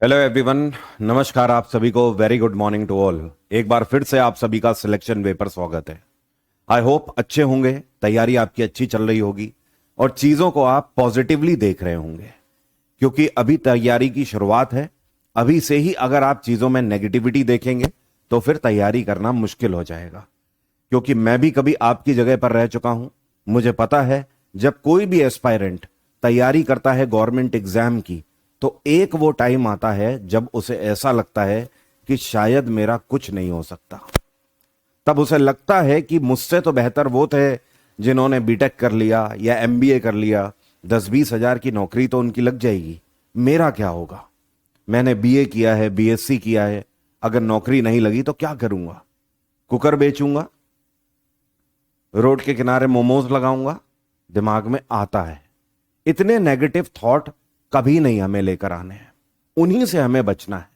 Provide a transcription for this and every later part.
Hello everyone. नमस्कार आप सभी को। Very good morning to all. एक बार फिर से आप सभी का सिलेक्शन वे पर स्वागत है। आई होप अच्छे होंगे, तैयारी आपकी अच्छी चल रही होगी और चीजों को आप पॉजिटिवली देख रहे होंगे, क्योंकि अभी तैयारी की शुरुआत है। अभी से ही अगर आप चीजों में नेगेटिविटी देखेंगे तो फिर तैयारी करना मुश्किल हो जाएगा। क्योंकि मैं भी कभी आपकी जगह पर रह चुका हूं। मुझे पता है जब कोई भी एस्पायरेंट तैयारी करता है गवर्नमेंट एग्जाम की, तो एक वो टाइम आता है जब उसे ऐसा लगता है कि शायद मेरा कुछ नहीं हो सकता। तब उसे लगता है कि मुझसे तो बेहतर वो थे जिन्होंने बीटेक कर लिया या एमबीए कर लिया, 10-20 हजार की नौकरी तो उनकी लग जाएगी, मेरा क्या होगा। मैंने बीए किया है, बीएससी किया है, अगर नौकरी नहीं लगी तो क्या करूंगा। कुकर बेचूंगा, रोड के किनारे मोमोज लगाऊंगा, दिमाग में आता है। इतने नेगेटिव थॉट कभी नहीं हमें लेकर आने हैं, उन्हीं से हमें बचना है।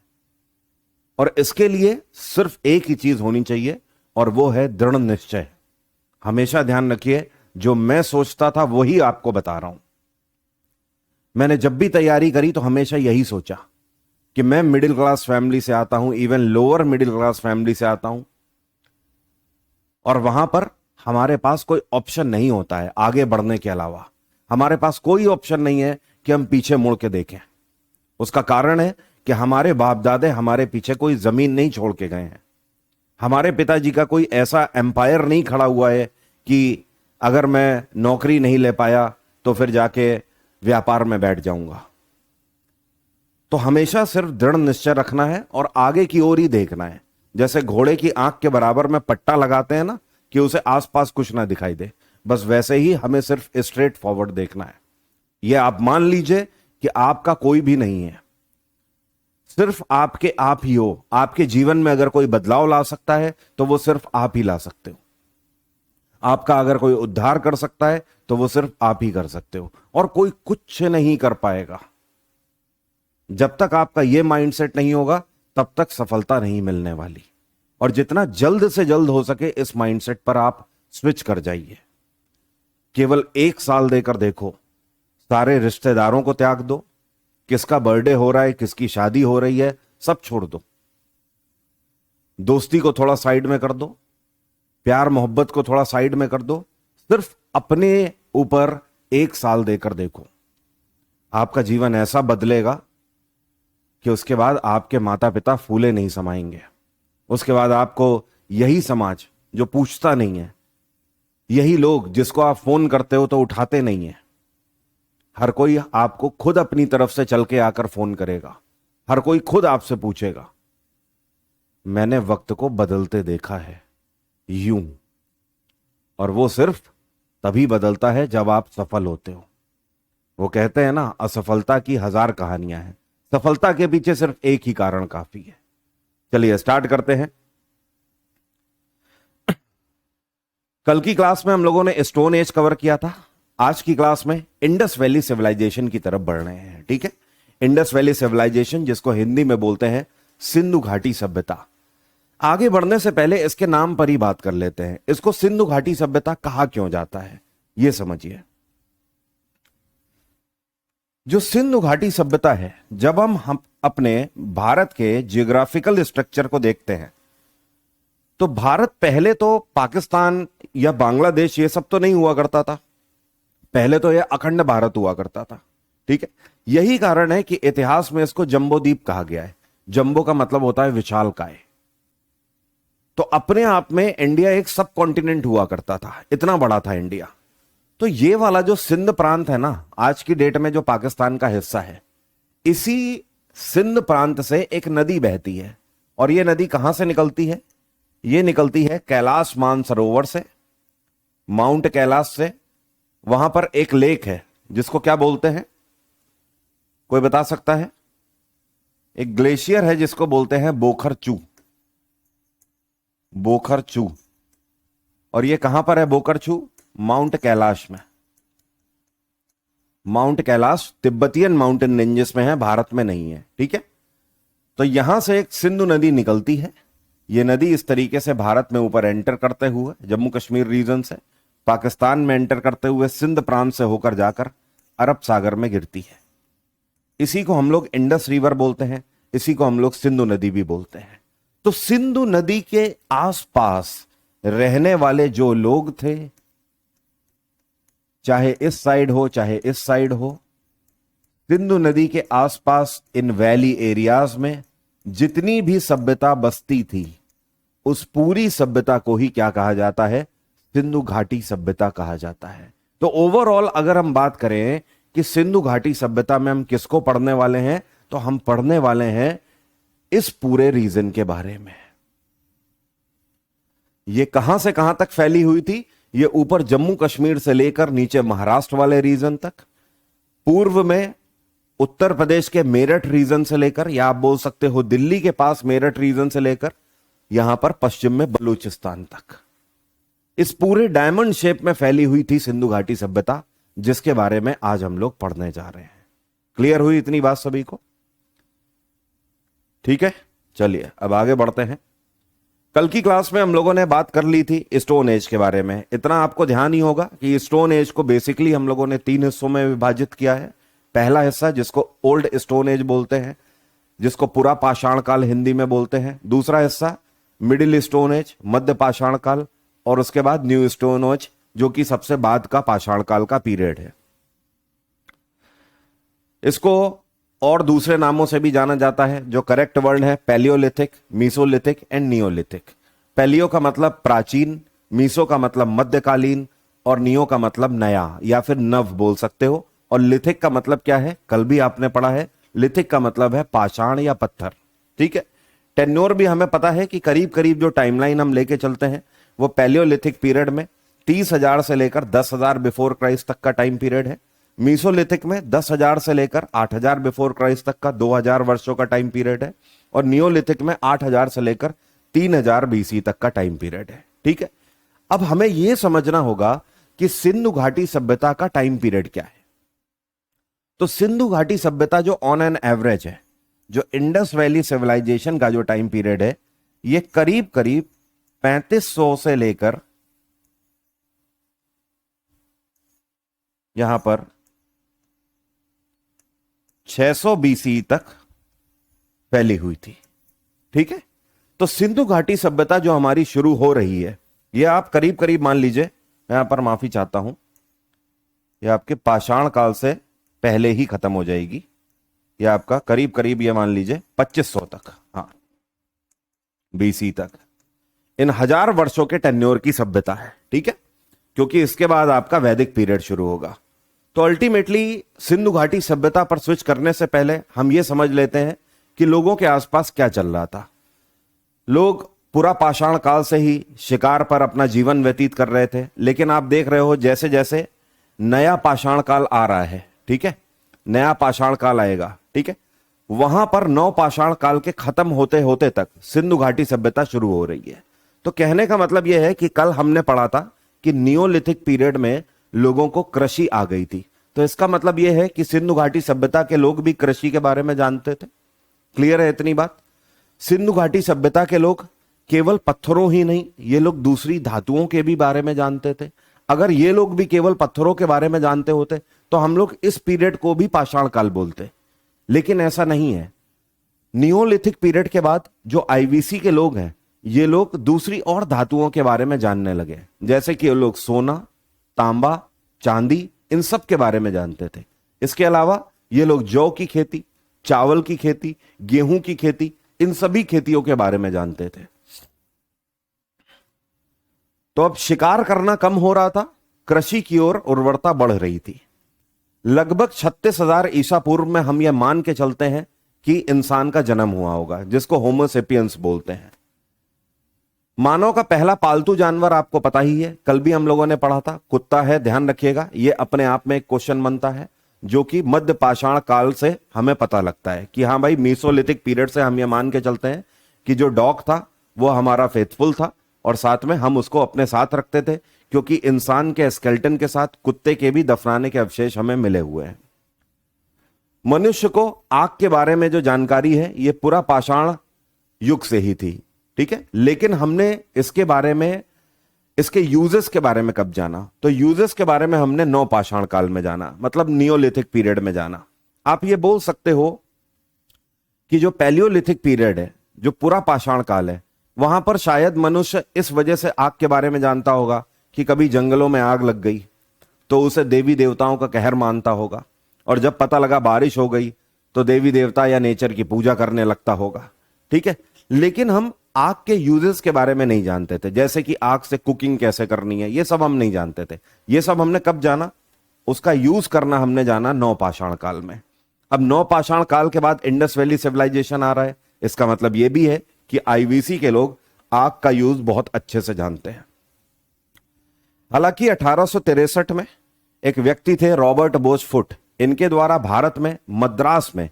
और इसके लिए सिर्फ एक ही चीज होनी चाहिए और वो है दृढ़ निश्चय। हमेशा ध्यान रखिए, जो मैं सोचता था वही आपको बता रहा हूं। मैंने जब भी तैयारी करी तो हमेशा यही सोचा कि मैं मिडिल क्लास फैमिली से आता हूं, even lower middle class family से आता हूं, और वहां पर हमारे पास कोई ऑप्शन नहीं होता है आगे बढ़ने के अलावा। हमारे पास कोई ऑप्शन नहीं है कि हम पीछे मुड़ के देखें। उसका कारण है कि हमारे बाप दादे हमारे पीछे कोई जमीन नहीं छोड़ के गए हैं। हमारे पिताजी का कोई ऐसा एम्पायर नहीं खड़ा हुआ है कि अगर मैं नौकरी नहीं ले पाया तो फिर जाके व्यापार में बैठ जाऊंगा। तो हमेशा सिर्फ दृढ़ निश्चय रखना है और आगे की ओर ही देखना है। जैसे घोड़े की आंख के बराबर में पट्टा लगाते हैं ना, कि उसे आसपास कुछ ना दिखाई दे, बस वैसे ही हमें सिर्फ स्ट्रेट फॉरवर्ड देखना है। यह आप मान लीजिए कि आपका कोई भी नहीं है, सिर्फ आपके आप ही हो। आपके जीवन में अगर कोई बदलाव ला सकता है तो वो सिर्फ आप ही ला सकते हो। आपका अगर कोई उद्धार कर सकता है तो वो सिर्फ आप ही कर सकते हो, और कोई कुछ नहीं कर पाएगा। जब तक आपका यह माइंडसेट नहीं होगा तब तक सफलता नहीं मिलने वाली। और जितना जल्द से जल्द हो सके इस माइंडसेट पर आप स्विच कर जाइए। केवल 1 साल देकर देखो, सारे रिश्तेदारों को त्याग दो। किसका बर्थडे हो रहा है, किसकी शादी हो रही है, सब छोड़ दो। दोस्ती को थोड़ा साइड में कर दो, प्यार मोहब्बत को थोड़ा साइड में कर दो। सिर्फ अपने ऊपर 1 साल देकर देखो, आपका जीवन ऐसा बदलेगा कि उसके बाद आपके माता पिता फूले नहीं समाएंगे। उसके बाद आपको यही समाज जो पूछता नहीं है, यही लोग जिसको आप फोन करते हो तो उठाते नहीं है, हर कोई आपको खुद अपनी तरफ से चल के आकर फोन करेगा। हर कोई खुद आपसे पूछेगा। मैंने वक्त को बदलते देखा है यूं, और वो सिर्फ तभी बदलता है जब आप सफल होते हो। वो कहते हैं ना, असफलता की 1000 कहानियां हैं, सफलता के पीछे सिर्फ एक ही कारण काफी है। चलिए स्टार्ट करते हैं। कल की क्लास में हम लोगों ने स्टोन एज कवर किया था। आज की क्लास में इंडस वैली सिविलाइजेशन की तरफ बढ़ रहे हैं। ठीक है, इंडस वैली सिविलाइजेशन, जिसको हिंदी में बोलते हैं सिंधु घाटी सभ्यता। आगे बढ़ने से पहले इसके नाम पर ही बात कर लेते हैं। इसको सिंधु घाटी सभ्यता कहा क्यों जाता है यह समझिए। जो सिंधु घाटी सभ्यता है, जब हम अपने भारत के जियोग्राफिकल स्ट्रक्चर को देखते हैं तो भारत पहले तो पाकिस्तान या बांग्लादेश ये सब तो नहीं हुआ करता था। पहले तो यह अखंड भारत हुआ करता था। ठीक है, यही कारण है कि इतिहास में इसको जंबो द्वीप कहा गया है। जंबो का मतलब होता है विशालकाय। तो अपने आप में इंडिया एक सब कॉन्टिनेंट हुआ करता था, इतना बड़ा था इंडिया। तो ये वाला जो सिंध प्रांत है ना, आज की डेट में जो पाकिस्तान का हिस्सा है, इसी सिंध प्रांत से एक नदी बहती है। और यह नदी कहां से निकलती है? यह निकलती है कैलाश मानसरोवर से, माउंट कैलाश से। वहां पर एक लेक है जिसको क्या बोलते हैं, कोई बता सकता है? एक ग्लेशियर है जिसको बोलते हैं बोखरचू। बोखरचू। और यह कहां पर है बोखरचू? माउंट कैलाश में। Mount Kailash Tibetan mountain ranges में है, भारत में नहीं है। ठीक है, तो यहां से एक सिंधु नदी निकलती है। यह नदी इस तरीके से भारत में ऊपर एंटर करते हुए जम्मू कश्मीर रीजन से, पाकिस्तान में एंटर करते हुए सिंध प्रांत से होकर जाकर अरब सागर में गिरती है। इसी को हम लोग इंडस रिवर बोलते हैं। इसी को हम लोग सिंधु नदी भी बोलते हैं। तो सिंधु नदी के आसपास रहने वाले जो लोग थे, चाहे इस साइड हो चाहे इस साइड हो, सिंधु नदी के आसपास इन वैली एरियाज में जितनी भी सभ्यता बसती थी, उस पूरी सभ्यता को ही क्या कहा जाता है? सिंधु घाटी सभ्यता कहा जाता है। तो ओवरऑल अगर हम बात करें कि सिंधु घाटी सभ्यता में हम किसको पढ़ने वाले हैं, तो हम पढ़ने वाले हैं इस पूरे रीजन के बारे में। ये कहां से कहां तक फैली हुई थी? ये ऊपर जम्मू कश्मीर से लेकर नीचे महाराष्ट्र वाले रीजन तक, पूर्व में उत्तर प्रदेश के मेरठ रीजन से लेकर, या आप बोल सकते हो दिल्ली के पास मेरठ रीजन से लेकर यहां पर पश्चिम में बलूचिस्तान तक, इस पूरे डायमंड शेप में फैली हुई थी सिंधु घाटी सभ्यता, जिसके बारे में आज हम लोग पढ़ने जा रहे हैं। क्लियर हुई इतनी बात सभी को? ठीक है, चलिए अब आगे बढ़ते हैं। कल की क्लास में हम लोगों ने बात कर ली थी स्टोन एज के बारे में। इतना आपको ध्यान ही होगा कि स्टोन एज को बेसिकली हम लोगों ने 3 हिस्सों में विभाजित किया है। पहला हिस्सा जिसको ओल्ड स्टोन एज बोलते हैं, जिसको पूरा पाषाण काल हिंदी में बोलते हैं। दूसरा हिस्सा मिडिल स्टोन एज, मध्य पाषाण काल, और उसके बाद न्यू स्टोन एज, जो कि सबसे बाद का पाषाण काल का पीरियड है। इसको और दूसरे नामों से भी जाना जाता है। जो करेक्ट वर्ड है palaeolithic, mesolithic and neolithic. Palaeo का मतलब प्राचीन, मीसो का मतलब मध्यकालीन, और नियो का मतलब नया या फिर नव बोल सकते हो। और लिथिक का मतलब क्या है? कल भी आपने पढ़ा है, लिथिक का मतलब है पाषाण या पत्थर। ठीक है, टेन्योर भी हमें पता है कि करीब करीब जो टाइमलाइन हम लेके चलते हैं वो पैलियोलिथिक पीरियड में 30,000 से लेकर 10,000 बिफोर क्राइस्ट तक का टाइम पीरियड है। मीसोलिथिक में 10,000 से लेकर 8,000 बिफोर क्राइस्ट तक का 2,000 वर्षों का टाइम पीरियड है। और नियोलिथिक में 8,000 से लेकर 3,000 बीसी तक का टाइम पीरियड है। ठीक है, अब हमें यह समझना होगा कि सिंधु घाटी सभ्यता का टाइम पीरियड क्या है। तो सिंधु घाटी सभ्यता जो ऑन एन एवरेज है, जो इंडस वैली सिविलाइजेशन का जो टाइम पीरियड है, ये करीब करीब 3500 से लेकर यहां पर 600 बीसी तक फैली हुई थी। ठीक है, तो सिंधु घाटी सभ्यता जो हमारी शुरू हो रही है, ये आप करीब करीब मान लीजिए, यहां पर माफी चाहता हूं, ये आपके पाषाण काल से पहले ही खत्म हो जाएगी। ये आपका करीब करीब ये मान लीजिए 2500 तक, हाँ बीसी तक, इन 1000 वर्षों के टेन्योर की सभ्यता है। ठीक है, क्योंकि इसके बाद आपका वैदिक पीरियड शुरू होगा। तो अल्टीमेटली सिंधु घाटी सभ्यता पर स्विच करने से पहले हम ये समझ लेते हैं कि लोगों के आसपास क्या चल रहा था। लोग पूरा पाषाण काल से ही शिकार पर अपना जीवन व्यतीत कर रहे थे, लेकिन आप देख रहे हो जैसे जैसे नया पाषाण काल आ रहा है, ठीक है, नया पाषाण काल आएगा, ठीक है, वहां पर नौ पाषाण काल के खत्म होते होते तक सिंधु घाटी सभ्यता शुरू हो रही है। तो कहने का मतलब यह है कि कल हमने पढ़ा था कि नियोलिथिक पीरियड में लोगों को कृषि आ गई थी। तो इसका मतलब यह है कि सिंधु घाटी सभ्यता के लोग भी कृषि के बारे में जानते थे। क्लियर है इतनी बात? सिंधु घाटी सभ्यता के लोग केवल पत्थरों ही नहीं, ये लोग दूसरी धातुओं के भी बारे में जानते थे। अगर ये लोग भी केवल पत्थरों के बारे में जानते होते तो हम लोग इस पीरियड को भी पाषाण काल बोलते, लेकिन ऐसा नहीं है। नियोलिथिक पीरियड के बाद जो आईवीसी के लोग हैं, ये लोग दूसरी और धातुओं के बारे में जानने लगे, जैसे कि ये लोग सोना, तांबा, चांदी, इन सब के बारे में जानते थे। इसके अलावा ये लोग जौ की खेती, चावल की खेती, गेहूं की खेती, इन सभी खेतियों के बारे में जानते थे। तो अब शिकार करना कम हो रहा था, कृषि की ओर उर्वरता बढ़ रही थी। लगभग 36,000 ईसा पूर्व में हम यह मान के चलते हैं कि इंसान का जन्म हुआ होगा, जिसको होमो सेपियंस बोलते हैं। मानव का पहला पालतू जानवर आपको पता ही है, कल भी हम लोगों ने पढ़ा था, कुत्ता है। ध्यान रखिएगा, यह अपने आप में एक क्वेश्चन बनता है, जो कि मध्य पाषाण काल से हमें पता लगता है कि हाँ भाई, मीसोलिथिक पीरियड से हम ये मान के चलते हैं कि जो डॉग था वो हमारा फेथफुल था, और साथ में हम उसको अपने साथ रखते थे, क्योंकि इंसान के स्केलेटन के साथ कुत्ते के भी दफनाने के अवशेष हमें मिले हुए हैं। मनुष्य को आग के बारे में जो जानकारी है, ये पूरा पाषाण युग से ही थी, ठीक है, लेकिन हमने इसके बारे में, इसके यूजेस के बारे में कब जाना? तो यूजेस के बारे में हमने नौ पाषाण काल में जाना, मतलब नियोलिथिक पीरियड में जाना। आप ये बोल सकते हो कि जो पैलियोलिथिक पीरियड है, जो पूरा पाषाण काल है, वहां पर शायद मनुष्य इस वजह से आग के बारे में जानता होगा कि कभी जंगलों में आग लग गई तो उसे देवी देवताओं का कहर मानता होगा, और जब पता लगा बारिश हो गई तो देवी देवता या नेचर की पूजा करने लगता होगा। ठीक है, लेकिन हम आग के यूजेस के बारे में नहीं जानते थे, जैसे कि आग से कुकिंग कैसे करनी है, ये सब हम नहीं जानते थे। ये सब हमने कब जाना, उसका यूज करना हमने जाना नवपाषाण काल में। अब नवपाषाण काल के बाद इंडस वैली सिविलाइजेशन आ रहा है। इसका मतलब यह भी है कि आईवीसी के लोग आग का यूज बहुत अच्छे से जानते हैं। हालांकि 1863 में एक व्यक्ति थे रॉबर्ट बोचफुट, इनके द्वारा भारत में मद्रास में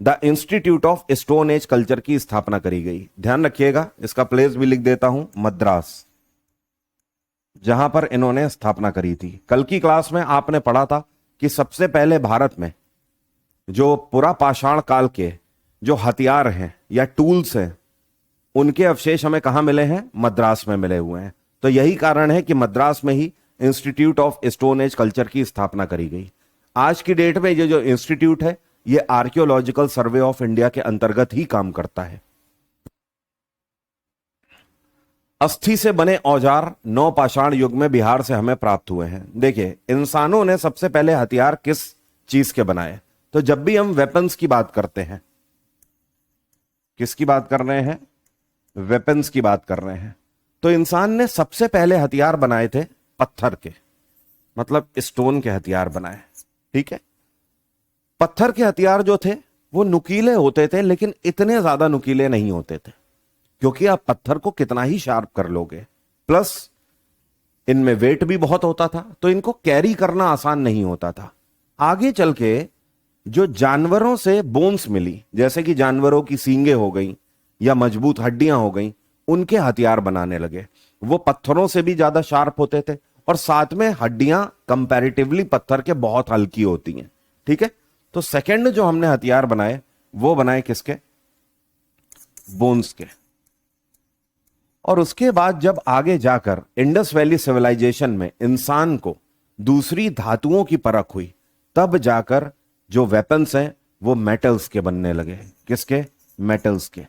the institute of stone age culture की स्थापना करी गई। ध्यान रखिएगा, इसका प्लेस भी लिख देता हूं, मद्रास, जहां पर इन्होंने स्थापना करी थी। कल की क्लास में आपने पढ़ा था कि सबसे पहले भारत में जो पूरा पाषाण काल के जो हथियार हैं या टूल्स हैं, उनके अवशेष हमें कहां मिले हैं, मद्रास में मिले हुए हैं। तो यही कारण है कि मद्रास में ही institute of stone age culture की स्थापना करी गई। आज की डेट में ये जो इंस्टीट्यूट है, ये आर्कियोलॉजिकल सर्वे ऑफ इंडिया के अंतर्गत ही काम करता है। अस्थि से बने औजार नवपाषाण युग में बिहार से हमें प्राप्त हुए हैं। देखिए, इंसानों ने सबसे पहले हथियार किस चीज के बनाए, तो जब भी हम वेपन्स की बात करते हैं, किसकी बात कर रहे हैं, वेपन्स की बात कर रहे हैं, तो इंसान ने सबसे पहले हथियार बनाए थे पत्थर के, मतलब स्टोन के हथियार बनाए। ठीक है, पत्थर के हथियार जो थे वो नुकीले होते थे, लेकिन इतने ज्यादा नुकीले नहीं होते थे, क्योंकि आप पत्थर को कितना ही शार्प कर लोगे, प्लस इनमें वेट भी बहुत होता था, तो इनको कैरी करना आसान नहीं होता था। आगे चल के जो जानवरों से बोन्स मिली, जैसे कि जानवरों की सींगे हो गई या मजबूत हड्डियां हो गई, उनके हथियार बनाने लगे। वो पत्थरों से भी ज्यादा शार्प होते थे, और साथ में हड्डियां कंपैरेटिवली पत्थर के बहुत हल्की होती हैं। ठीक है, तो सेकंड जो हमने हथियार बनाए वो बनाए किसके, बोन्स के। और उसके बाद जब आगे जाकर इंडस वैली सिविलाइजेशन में इंसान को दूसरी धातुओं की परख हुई, तब जाकर जो वेपन्स हैं वो मेटल्स के बनने लगे। किसके, मेटल्स के।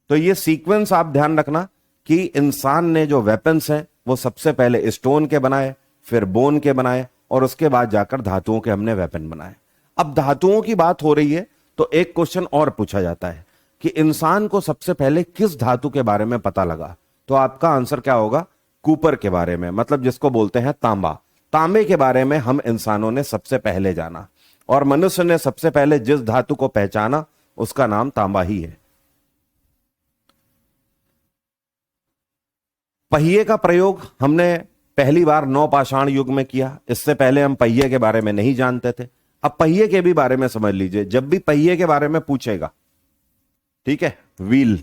तो ये सीक्वेंस आप ध्यान रखना कि इंसान ने जो वेपन्स हैं वो सबसे पहले स्टोन के बनाए, फिर बोन के बनाए, और उसके बाद जाकर धातुओं के हमने वेपन बनाए। अब धातुओं की बात हो रही है तो एक क्वेश्चन और पूछा जाता है कि इंसान को सबसे पहले किस धातु के बारे में पता लगा, तो आपका आंसर क्या होगा, कूपर के बारे में, मतलब जिसको बोलते हैं तांबा। तांबे के बारे में हम इंसानों ने सबसे पहले जाना, और मनुष्य ने सबसे पहले जिस धातु को पहचाना उसका नाम तांबा ही है। पहिए का प्रयोग हमने पहली बार नवपाषाण युग में किया। इससे पहले हम पहिए के बारे में नहीं जानते थे। अब पहिए के भी बारे में समझ लीजिए, जब भी पहिए के बारे में पूछेगा, ठीक है, व्हील,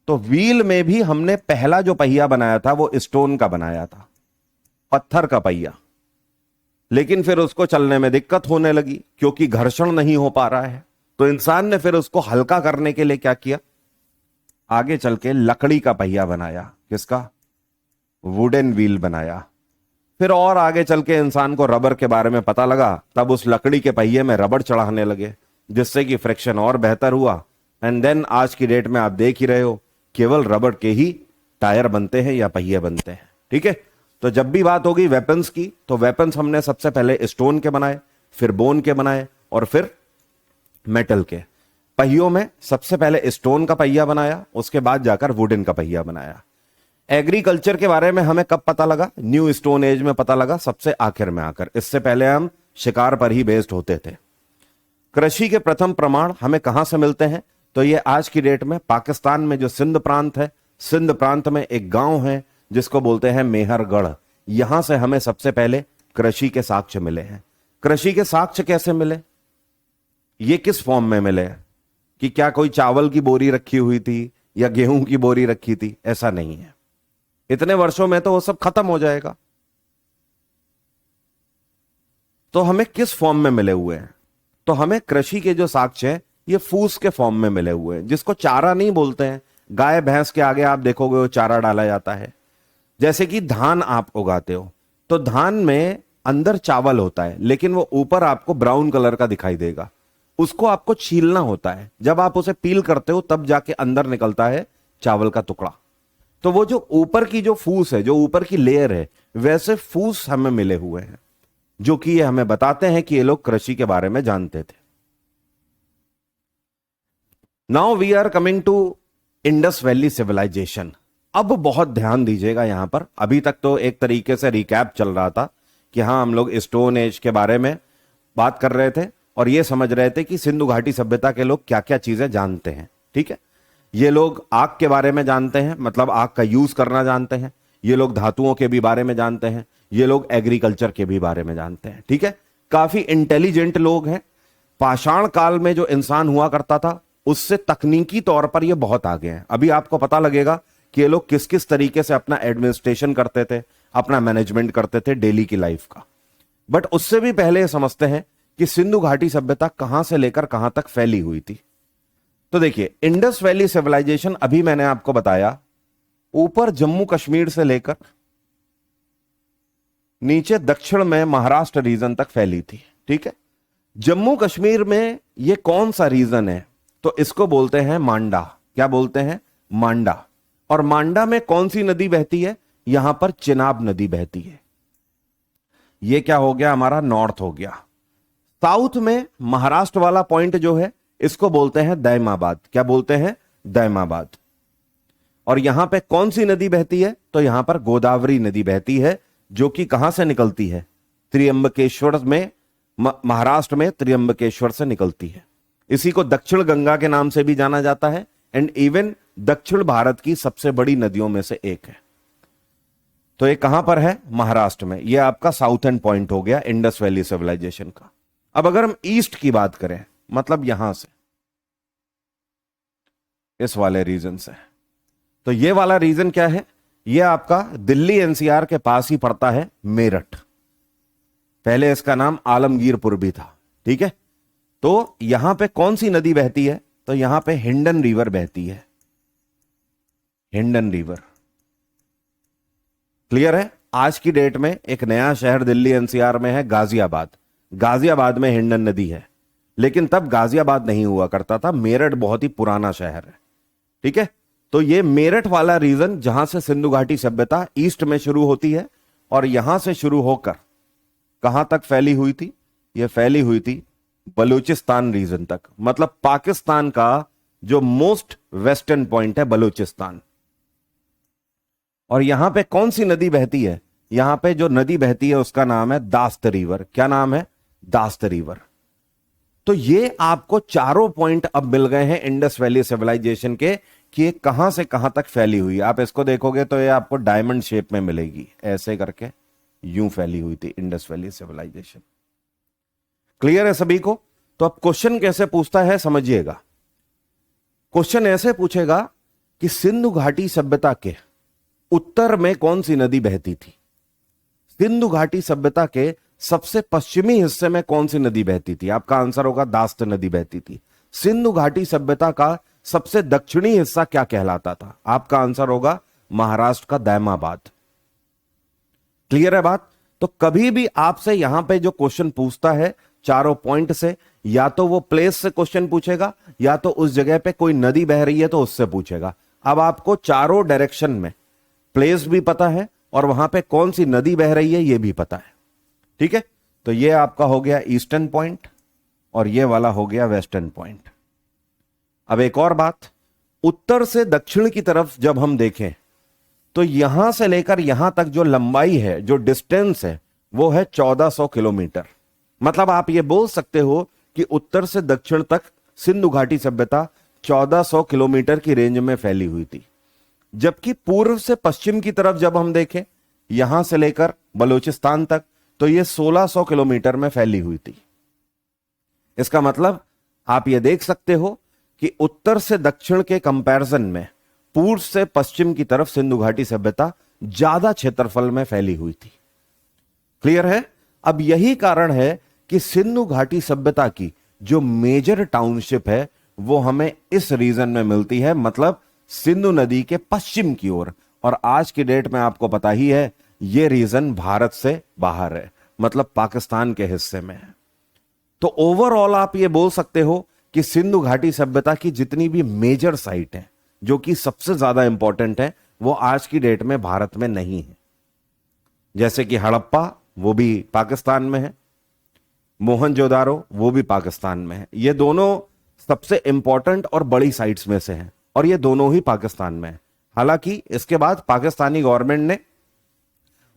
तो व्हील में भी हमने पहला जो पहिया बनाया था वो स्टोन का बनाया था, पत्थर का पहिया। लेकिन फिर उसको चलने में दिक्कत होने लगी क्योंकि घर्षण नहीं हो पा रहा है, तो इंसान ने फिर उसको हल्का करने के लिए क्या किया, आगे चल के लकड़ी का पहिया बनाया। किसका, वुडन व्हील बनाया। फिर और आगे चल के इंसान को रबर के बारे में पता लगा, तब उस लकड़ी के पहिए में रबड़ चढ़ाने लगे, जिससे कि फ्रिक्शन और बेहतर हुआ। एंड देन आज की डेट में आप देख ही रहे हो, केवल रबड़ के ही टायर बनते हैं या पहिए बनते हैं। ठीक है, तो जब भी बात होगी वेपन्स की, तो वेपन्स हमने सबसे पहले स्टोन के बनाए, फिर बोन के बनाए, और फिर मेटल के। पहियों में सबसे पहले स्टोन का पहिया बनाया, उसके बाद जाकर वुडन का पहिया बनाया। एग्रीकल्चर के बारे में हमें कब पता लगा, न्यू स्टोन एज में पता लगा, सबसे आखिर में आकर। इससे पहले हम शिकार पर ही बेस्ड होते थे। कृषि के प्रथम प्रमाण हमें कहां से मिलते हैं, तो ये आज की डेट में पाकिस्तान में जो सिंध प्रांत है, सिंध प्रांत में एक गांव है जिसको बोलते हैं मेहरगढ़। यहां से हमें सबसे पहले कृषि के साक्ष्य मिले हैं। कृषि के साक्ष्य कैसे मिले, ये किस फॉर्म में मिले, कि क्या कोई चावल की बोरी रखी हुई थी या गेहूं की बोरी रखी थी, ऐसा नहीं है। इतने वर्षों में तो वो सब खत्म हो जाएगा। तो हमें किस फॉर्म में मिले हुए हैं, तो हमें कृषि के जो साक्ष्य हैं ये फूस के फॉर्म में मिले हुए हैं, जिसको चारा नहीं बोलते हैं। गाय भैंस के आगे आप देखोगे वो चारा डाला जाता है। जैसे कि धान आप उगाते हो, तो धान में अंदर चावल होता है, लेकिन वो ऊपर आपको ब्राउन कलर का दिखाई देगा। उसको आपको छीलना होता है। जब आप उसे पील करते हो तब जाके अंदर निकलता है चावल का टुकड़ा। तो वो जो ऊपर की जो फूस है, जो ऊपर की लेयर है, वैसे फूस हमें मिले हुए हैं, जो कि ये हमें बताते हैं कि ये लोग कृषि के बारे में जानते थे। Now we are coming to Indus valley civilisation. अब बहुत ध्यान दीजिएगा यहां पर। अभी तक तो एक तरीके से रिकैप चल रहा था कि हाँ, हम लोग स्टोन एज के बारे में बात कर रहे थे और ये समझ रहे थे कि सिंधु घाटी सभ्यता के लोग क्या क्या चीजें जानते हैं। ठीक है, ये लोग आग के बारे में जानते हैं, मतलब आग का यूज करना जानते हैं। ये लोग धातुओं के भी बारे में जानते हैं। ये लोग एग्रीकल्चर के भी बारे में जानते हैं। ठीक है, काफी इंटेलिजेंट लोग हैं। पाषाण काल में जो इंसान हुआ करता था उससे तकनीकी तौर पर ये बहुत आगे हैं। अभी आपको पता लगेगा कि ये लोग किस किस तरीके से अपना एडमिनिस्ट्रेशन करते थे, अपना मैनेजमेंट करते थे डेली की लाइफ का। बट उससे भी पहले ये समझते हैं कि सिंधु घाटी सभ्यता कहां से लेकर कहां तक फैली हुई थी। तो देखिए, इंडस वैली सिविलाइजेशन अभी मैंने आपको बताया ऊपर जम्मू कश्मीर से लेकर नीचे दक्षिण में महाराष्ट्र रीजन तक फैली थी। ठीक है, जम्मू कश्मीर में ये कौन सा रीजन है? तो इसको बोलते हैं मांडा। क्या बोलते हैं? मांडा। और मांडा में कौन सी नदी बहती है? यहां पर चिनाब नदी बहती है। ये क्या हो गया? हमारा नॉर्थ हो गया। साउथ में महाराष्ट्र वाला पॉइंट जो है इसको बोलते हैं दैमाबाद। क्या बोलते हैं? दैमाबाद। और यहां पे कौन सी नदी बहती है? तो यहां पर गोदावरी नदी बहती है, जो कि कहां से निकलती है? त्रियंबकेश्वर में, महाराष्ट्र में त्रियंबकेश्वर से निकलती है। इसी को दक्षिण गंगा के नाम से भी जाना जाता है एंड इवन दक्षिण भारत की सबसे बड़ी नदियों में से एक है। तो ये कहां पर है? महाराष्ट्र में। यह आपका साउथर्न पॉइंट हो गया इंडस वैली सिविलाइजेशन का। अब अगर हम ईस्ट की बात करें, मतलब यहां से, इस वाले रीजन से, तो ये वाला रीजन क्या है? यह आपका दिल्ली एनसीआर के पास ही पड़ता है, मेरठ। पहले इसका नाम आलमगीरपुर भी था। ठीक है, तो यहां पे कौन सी नदी बहती है? तो यहां पे हिंडन रिवर बहती है। हिंडन रिवर। क्लियर है? आज की डेट में एक नया शहर दिल्ली एनसीआर में है, गाजियाबाद। गाजियाबाद में हिंडन नदी है, लेकिन तब गाजियाबाद नहीं हुआ करता था। मेरठ बहुत ही पुराना शहर है। ठीक है, तो ये मेरठ वाला रीजन जहां से सिंधु घाटी सभ्यता ईस्ट में शुरू होती है और यहां से शुरू होकर कहां तक फैली हुई थी? ये फैली हुई थी बलूचिस्तान रीजन तक, मतलब पाकिस्तान का जो मोस्ट वेस्टर्न पॉइंट है बलूचिस्तान। और यहां पे कौन सी नदी बहती है? यहां पे जो नदी बहती है उसका नाम है दास्त रिवर। क्या नाम है? दास्त रिवर। तो ये आपको चारों पॉइंट अब मिल गए हैं इंडस वैली सिविलाइजेशन के कि ये कहां से कहां तक फैली हुई। आप इसको देखोगे तो ये आपको डायमंड शेप में मिलेगी, ऐसे करके यूं फैली हुई थी इंडस वैली सिविलाइजेशन। क्लियर है सभी को? तो अब क्वेश्चन कैसे पूछता है समझिएगा। क्वेश्चन ऐसे पूछेगा कि सिंधु घाटी सभ्यता के उत्तर में कौन सी नदी बहती थी? सिंधु घाटी सभ्यता के सबसे पश्चिमी हिस्से में कौन सी नदी बहती थी? आपका आंसर होगा दास्त नदी बहती थी। सिंधु घाटी सभ्यता का सबसे दक्षिणी हिस्सा क्या कहलाता था? आपका आंसर होगा महाराष्ट्र का दैमाबाद। क्लियर है बात? तो कभी भी आपसे यहां पे जो क्वेश्चन पूछता है चारों पॉइंट से, या तो वो प्लेस से क्वेश्चन पूछेगा या तो उस जगह पे कोई नदी बह रही है तो उससे पूछेगा। अब आपको चारों डायरेक्शन में प्लेस भी पता है और वहां पे कौन सी नदी बह रही है ये भी पता है। ठीक है, तो ये आपका हो गया ईस्टर्न पॉइंट और ये वाला हो गया वेस्टर्न पॉइंट। अब एक और बात, उत्तर से दक्षिण की तरफ जब हम देखें तो यहां से लेकर यहां तक जो लंबाई है, जो डिस्टेंस है, वो है 1400 किलोमीटर। मतलब आप ये बोल सकते हो कि उत्तर से दक्षिण तक सिंधु घाटी सभ्यता 1400 किलोमीटर की रेंज में फैली हुई थी। जबकि पूर्व से पश्चिम की तरफ जब हम देखें, यहां से लेकर बलूचिस्तान तक, तो यह 1600 किलोमीटर में फैली हुई थी। इसका मतलब आप यह देख सकते हो कि उत्तर से दक्षिण के कंपैरिजन में पूर्व से पश्चिम की तरफ सिंधु घाटी सभ्यता ज्यादा क्षेत्रफल में फैली हुई थी। क्लियर है? अब यही कारण है कि सिंधु घाटी सभ्यता की जो मेजर टाउनशिप है वो हमें इस रीजन में मिलती है, मतलब सिंधु नदी के पश्चिम की ओर। और आज की डेट में आपको पता ही है ये रीजन भारत से बाहर है, मतलब पाकिस्तान के हिस्से में है। तो ओवरऑल आप ये बोल सकते हो कि सिंधु घाटी सभ्यता की जितनी भी मेजर साइट है, जो कि सबसे ज्यादा इंपॉर्टेंट है, वो आज की डेट में भारत में नहीं है। जैसे कि हड़प्पा, वो भी पाकिस्तान में है, मोहनजोदारो, वो भी पाकिस्तान में है। ये दोनों सबसे इंपॉर्टेंट और बड़ी साइट्स में से हैं, और ये दोनों ही पाकिस्तान में है। हालांकि इसके बाद पाकिस्तानी गवर्नमेंट ने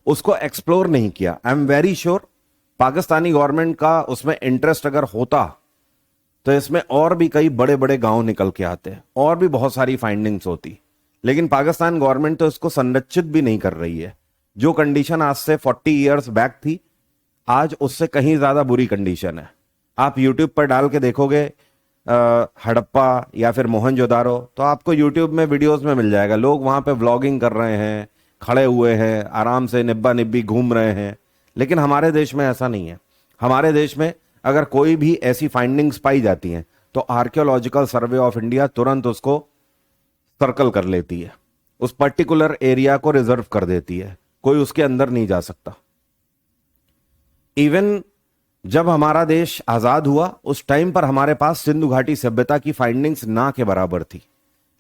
उसको एक्सप्लोर नहीं किया। I am very sure Pakistani government का उसमें इंटरेस्ट अगर होता तो इसमें और भी कई बड़े बड़े गांव निकल के आते, और भी बहुत सारी फाइंडिंग्स होती। लेकिन पाकिस्तान गवर्नमेंट तो इसको संरक्षित भी नहीं कर रही है। जो कंडीशन आज से 40 इयर्स बैक थी, आज उससे कहीं ज्यादा बुरी कंडीशन है। आप यूट्यूब पर डाल के देखोगे हड़प्पा या फिर मोहनजोदारो, तो आपको यूट्यूब में वीडियोस में मिल जाएगा। लोग वहां पे व्लॉगिंग कर रहे हैं, खड़े हुए हैं, आराम से निब्बा निब्बी घूम रहे हैं। लेकिन हमारे देश में ऐसा नहीं है। हमारे देश में अगर कोई भी ऐसी फाइंडिंग्स पाई जाती हैं तो आर्कियोलॉजिकल सर्वे ऑफ इंडिया तुरंत उसको सर्कल कर लेती है, उस पर्टिकुलर एरिया को रिजर्व कर देती है, कोई उसके अंदर नहीं जा सकता। इवन जब हमारा देश आजाद हुआ उस टाइम पर हमारे पास सिंधु घाटी सभ्यता की फाइंडिंग्स ना के बराबर थी।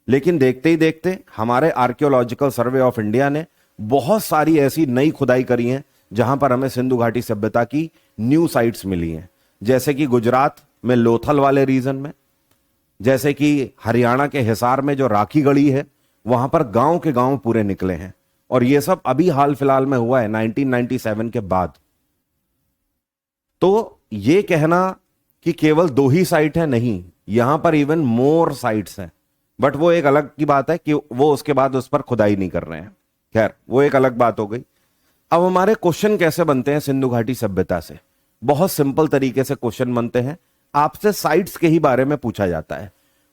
लेकिन देखते ही देखते हमारे आर्कियोलॉजिकल सर्वे ऑफ इंडिया ने बहुत सारी ऐसी नई खुदाई करी हैं जहां पर हमें सिंधु घाटी सभ्यता की न्यू साइट्स मिली हैं। जैसे कि गुजरात में लोथल वाले रीजन में, जैसे कि हरियाणा के हिसार में जो राखी गढ़ी है, वहां पर गांव के गांव पूरे निकले हैं। और ये सब अभी हाल फिलहाल में हुआ है 1997 के बाद। तो ये कहना कि केवल 2 ही साइट है, नहीं, यहां पर इवन मोर साइट्स हैं। बट वो एक अलग की बात है कि वो उसके बाद उस पर खुदाई नहीं कर रहे हैं। खैर, वो एक अलग बात हो गई। अब हमारे क्वेश्चन कैसे बनते हैं सिंधु घाटी सभ्यता से? बहुत सिंपल तरीके से क्वेश्चन बनते हैं। आपसे साइट्स के ही बारे में पूछा जाता है।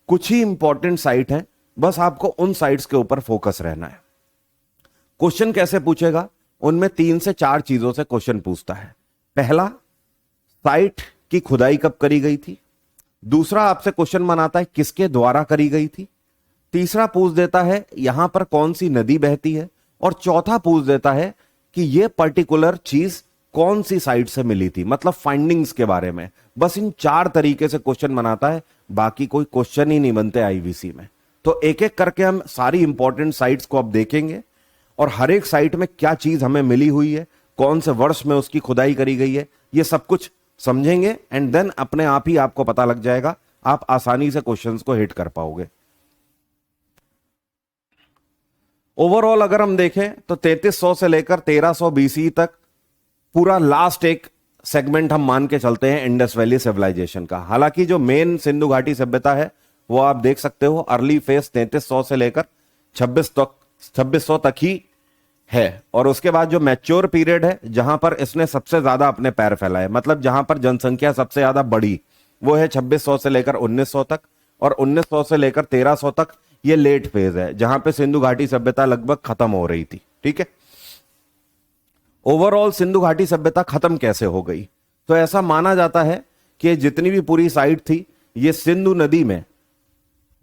कुछ ही इंपॉर्टेंट साइट है, बस आपको उन साइट्स के ऊपर फोकस रहना है। क्वेश्चन कैसे पूछेगा? उनमें 3 से 4 चीजों से क्वेश्चन पूछता है। पहला, साइट की खुदाई कब करी गई थी। दूसरा, आपसे क्वेश्चन बनाता है किसके द्वारा करी गई थी। तीसरा, पूछ देता है यहां पर कौन सी नदी बहती है। और चौथा, पूछ देता है कि यह पर्टिकुलर चीज कौन सी साइट से मिली थी, मतलब फाइंडिंग्स के बारे में। बस इन 4 तरीके से क्वेश्चन बनाता है, बाकी कोई क्वेश्चन ही नहीं बनते आईवीसी में। तो एक एक करके हम सारी इंपॉर्टेंट साइट्स को अब देखेंगे, और हर एक साइट में क्या चीज हमें मिली हुई है, कौन से वर्ष में उसकी खुदाई करी गई है, ये सब कुछ समझेंगे। एंड देन अपने आप ही आपको पता लग जाएगा, आप आसानी से क्वेश्चंस को हिट कर पाओगे। ओवरऑल अगर हम देखें तो 3300 से लेकर 1300 बीसी तक पूरा लास्ट एक सेगमेंट हम मान के चलते हैं इंडस वैली सिविलाइजेशन का। हालांकि जो मेन सिंधु घाटी सभ्यता है वो आप देख सकते हो, अर्ली फेज 3300 से लेकर 2600 तक ही है। और उसके बाद जो मैच्योर पीरियड है, जहां पर इसने सबसे ज्यादा अपने पैर फैलाए, मतलब जहां पर जनसंख्या सबसे ज्यादा बढ़ी, वो है 2600 से लेकर 1900 तक। और 1900 से लेकर 1300 तक ये लेट फेज है, जहां पे सिंधु घाटी सभ्यता लगभग खत्म हो रही थी। ठीक है, ओवरऑल सिंधु घाटी सभ्यता खत्म कैसे हो गई? तो ऐसा माना जाता है कि जितनी भी पूरी साइट थी, ये सिंधु नदी में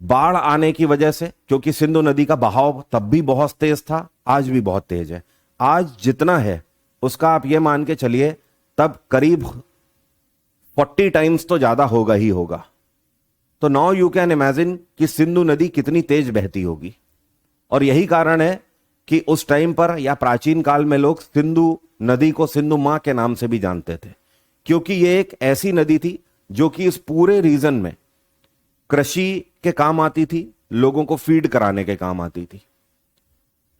बाढ़ आने की वजह से, क्योंकि सिंधु नदी का बहाव तब भी बहुत तेज था, आज भी बहुत तेज है। आज जितना है उसका आप ये मान के चलिए तब करीब 40 टाइम्स तो ज्यादा होगा ही होगा। तो नाउ यू कैन इमेजिन कि सिंधु नदी कितनी तेज बहती होगी। और यही कारण है कि उस टाइम पर या प्राचीन काल में लोग सिंधु नदी को सिंधु मां के नाम से भी जानते थे, क्योंकि यह एक ऐसी नदी थी जो कि इस पूरे रीजन में कृषि के काम आती थी, लोगों को फीड कराने के काम आती थी।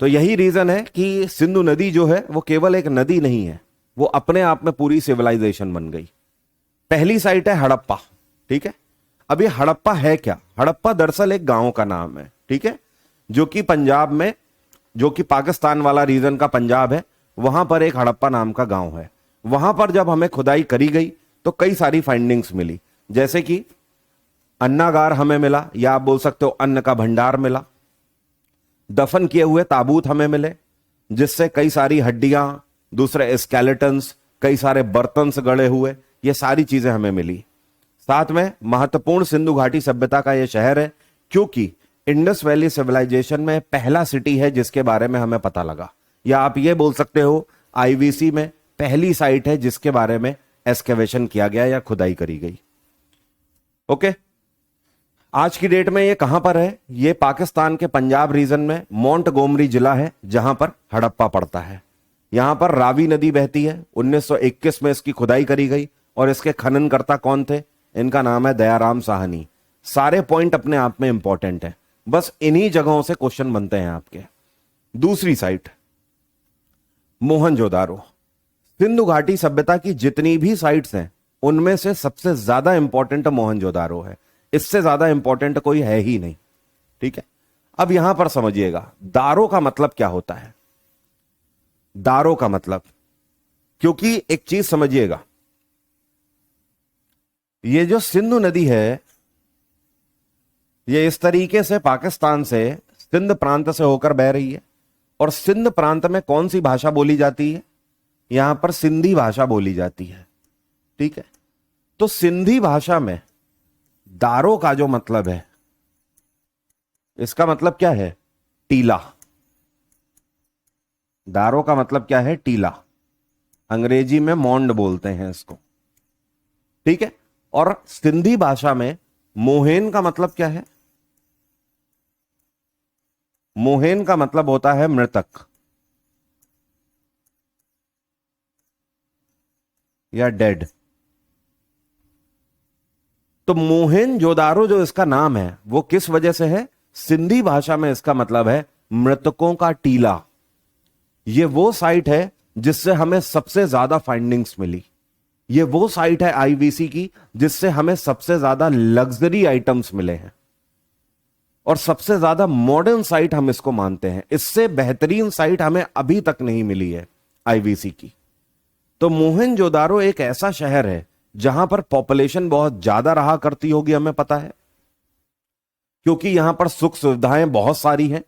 तो यही रीजन है कि सिंधु नदी जो है वो केवल एक नदी नहीं है, वो अपने आप में पूरी सिविलाइजेशन बन गई। पहली साइट है हड़प्पा। ठीक है, अब ये हड़प्पा है क्या? हड़प्पा दरअसल एक गांव का नाम है। ठीक है, जो कि पंजाब में, जो कि पाकिस्तान वाला रीजन का पंजाब है, वहां पर एक हड़प्पा नाम का गांव है। वहां पर जब हमें खुदाई करी गई तो कई सारी फाइंडिंग्स मिली, जैसे कि अन्नागार हमें मिला, या आप बोल सकते हो अन्न का भंडार मिला। दफन किए हुए ताबूत हमें मिले, जिससे कई सारी हड्डियां, दूसरे स्केलेटन्स, कई सारे बर्तन से गड़े हुए, ये सारी चीजें हमें मिली। साथ में महत्वपूर्ण सिंधु घाटी सभ्यता का यह शहर है, क्योंकि इंडस वैली सिविलाइजेशन में पहला सिटी है जिसके बारे में हमें पता लगा, या आप ये बोल सकते हो आईवीसी में पहली साइट है जिसके बारे में एस्केवेशन किया गया या खुदाई करी गई। ओके, आज की डेट में ये कहां पर है? ये पाकिस्तान के पंजाब रीजन में मोंटगोमरी जिला है जहां पर हड़प्पा पड़ता है। यहां पर रावी नदी बहती है। 1921 में इसकी खुदाई करी गई और इसके खननकर्ता कौन थे? इनका नाम है दयाराम साहनी। सारे पॉइंट अपने आप में इंपॉर्टेंट है, बस इन्हीं जगहों से क्वेश्चन बनते हैं आपके। दूसरी साइट मोहनजोदारो। सिंधु घाटी सभ्यता की जितनी भी साइट्स हैं उनमें से सबसे ज्यादा इंपॉर्टेंट मोहनजोदारो है। इससे ज्यादा इंपॉर्टेंट कोई है ही नहीं। ठीक है, अब यहां पर समझिएगा दारो का मतलब क्या होता है। दारो का मतलब, क्योंकि एक चीज समझिएगा, ये जो सिंधु नदी है ये इस तरीके से पाकिस्तान से सिंध प्रांत से होकर बह रही है और सिंध प्रांत में कौन सी भाषा बोली जाती है? यहां पर सिंधी भाषा बोली जाती है। ठीक है, तो सिंधी भाषा में दारो का जो मतलब है, इसका मतलब क्या है? टीला। दारो का मतलब क्या है? टीला। अंग्रेजी में मॉन्ड बोलते हैं इसको। ठीक है, और सिंधी भाषा में मोहेन का मतलब क्या है? मोहेन का मतलब होता है मृतक या डेड। तो मोहेनजोदारो जो इसका नाम है वो किस वजह से है? सिंधी भाषा में इसका मतलब है मृतकों का टीला। ये वो साइट है जिससे हमें सबसे ज्यादा फाइंडिंग्स मिली। ये वो साइट है आईवीसी की जिससे हमें सबसे ज्यादा लग्जरी आइटम्स मिले हैं और सबसे ज्यादा मॉडर्न साइट हम इसको मानते हैं। इससे बेहतरीन साइट हमें अभी तक नहीं मिली है आईवीसी की। तो मोहनजोदारो एक ऐसा शहर है जहां पर पॉपुलेशन बहुत ज्यादा रहा करती होगी, हमें पता है, क्योंकि यहां पर सुख सुविधाएं बहुत सारी हैं,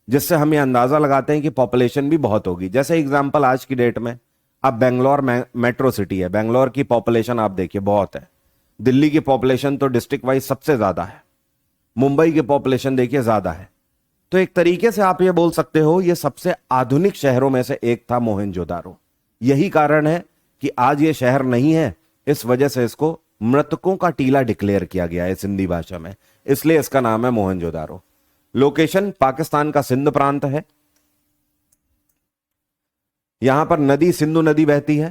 जिससे हम ये अंदाजा लगाते हैं कि पॉपुलेशन भी बहुत होगी। जैसे एग्जांपल आज की डेट में अब बेंगलोर मेट्रो सिटी है, बेंगलोर की पॉपुलेशन आप देखिए बहुत है। दिल्ली की पॉपुलेशन तो डिस्ट्रिक्ट वाइज सबसे ज्यादा है। मुंबई की पॉपुलेशन देखिए ज्यादा है। तो एक तरीके से आप ये बोल सकते हो ये सबसे आधुनिक शहरों में से एक था मोहनजोदारो। यही कारण है कि आज ये शहर नहीं है, इस वजह से इसको मृतकों का टीला डिक्लेयर किया गया है सिंधी भाषा में, इसलिए इसका नाम है मोहनजोदारो। लोकेशन पाकिस्तान का सिंध प्रांत है। यहां पर नदी सिंधु नदी बहती है।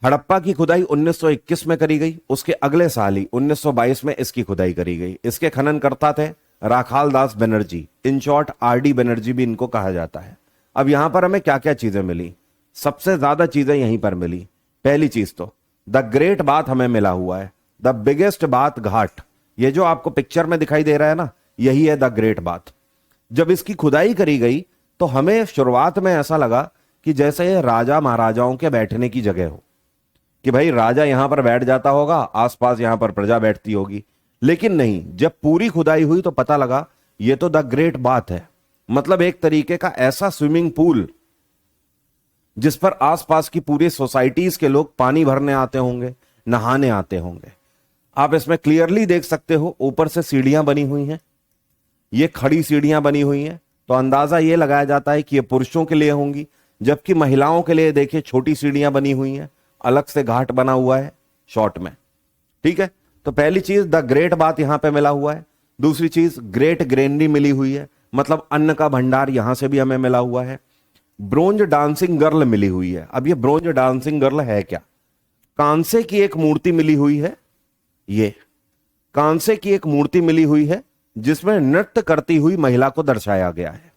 हड़प्पा की खुदाई 1921 में करी गई, उसके अगले साल ही 1922 में इसकी खुदाई करी गई। इसके खननकर्ता थे Rakhal Das Banerjee, in short R D Banerjee भी इनको कहा जाता है। अब यहां पर हमें क्या क्या चीजें मिली? सबसे ज्यादा चीजें यहीं पर मिली। पहली चीज तो द ग्रेट बाथ हमें मिला हुआ है, द बिगेस्ट बाथ घाट। ये जो आपको पिक्चर में दिखाई दे रहा है ना, यही है द ग्रेट बाथ। जब इसकी खुदाई करी गई तो हमें शुरुआत में ऐसा लगा कि जैसे ये राजा महाराजाओं के बैठने की जगह हो, कि भाई राजा यहां पर बैठ जाता होगा, आसपास यहां पर प्रजा बैठती होगी। लेकिन नहीं, जब पूरी खुदाई हुई तो पता लगा ये तो द ग्रेट बाथ है। मतलब एक तरीके का ऐसा स्विमिंग पूल जिस पर आसपास की पूरी सोसाइटीज के लोग पानी भरने आते होंगे, नहाने आते होंगे। आप इसमें क्लियरली देख सकते हो ऊपर से सीढ़ियां बनी हुई हैं, ये खड़ी सीढ़ियां बनी हुई हैं, तो अंदाजा ये लगाया जाता है कि ये पुरुषों के लिए होंगी, जबकि महिलाओं के लिए देखिए छोटी सीढ़ियां बनी हुई हैं, अलग से घाट बना हुआ है शॉर्ट में। ठीक है, तो पहली चीज द ग्रेट बात यहां पे मिला हुआ है। दूसरी चीज ग्रेट ग्रेनरी मिली हुई है, मतलब अन्न का भंडार यहां से भी हमें मिला हुआ है। ब्रोंज डांसिंग गर्ल मिली हुई है। अब ये ब्रोंज डांसिंग गर्ल है क्या? कांसे की एक मूर्ति मिली हुई है, ये कांसे की एक मूर्ति मिली हुई है जिसमें नृत्य करती हुई महिला को दर्शाया गया है।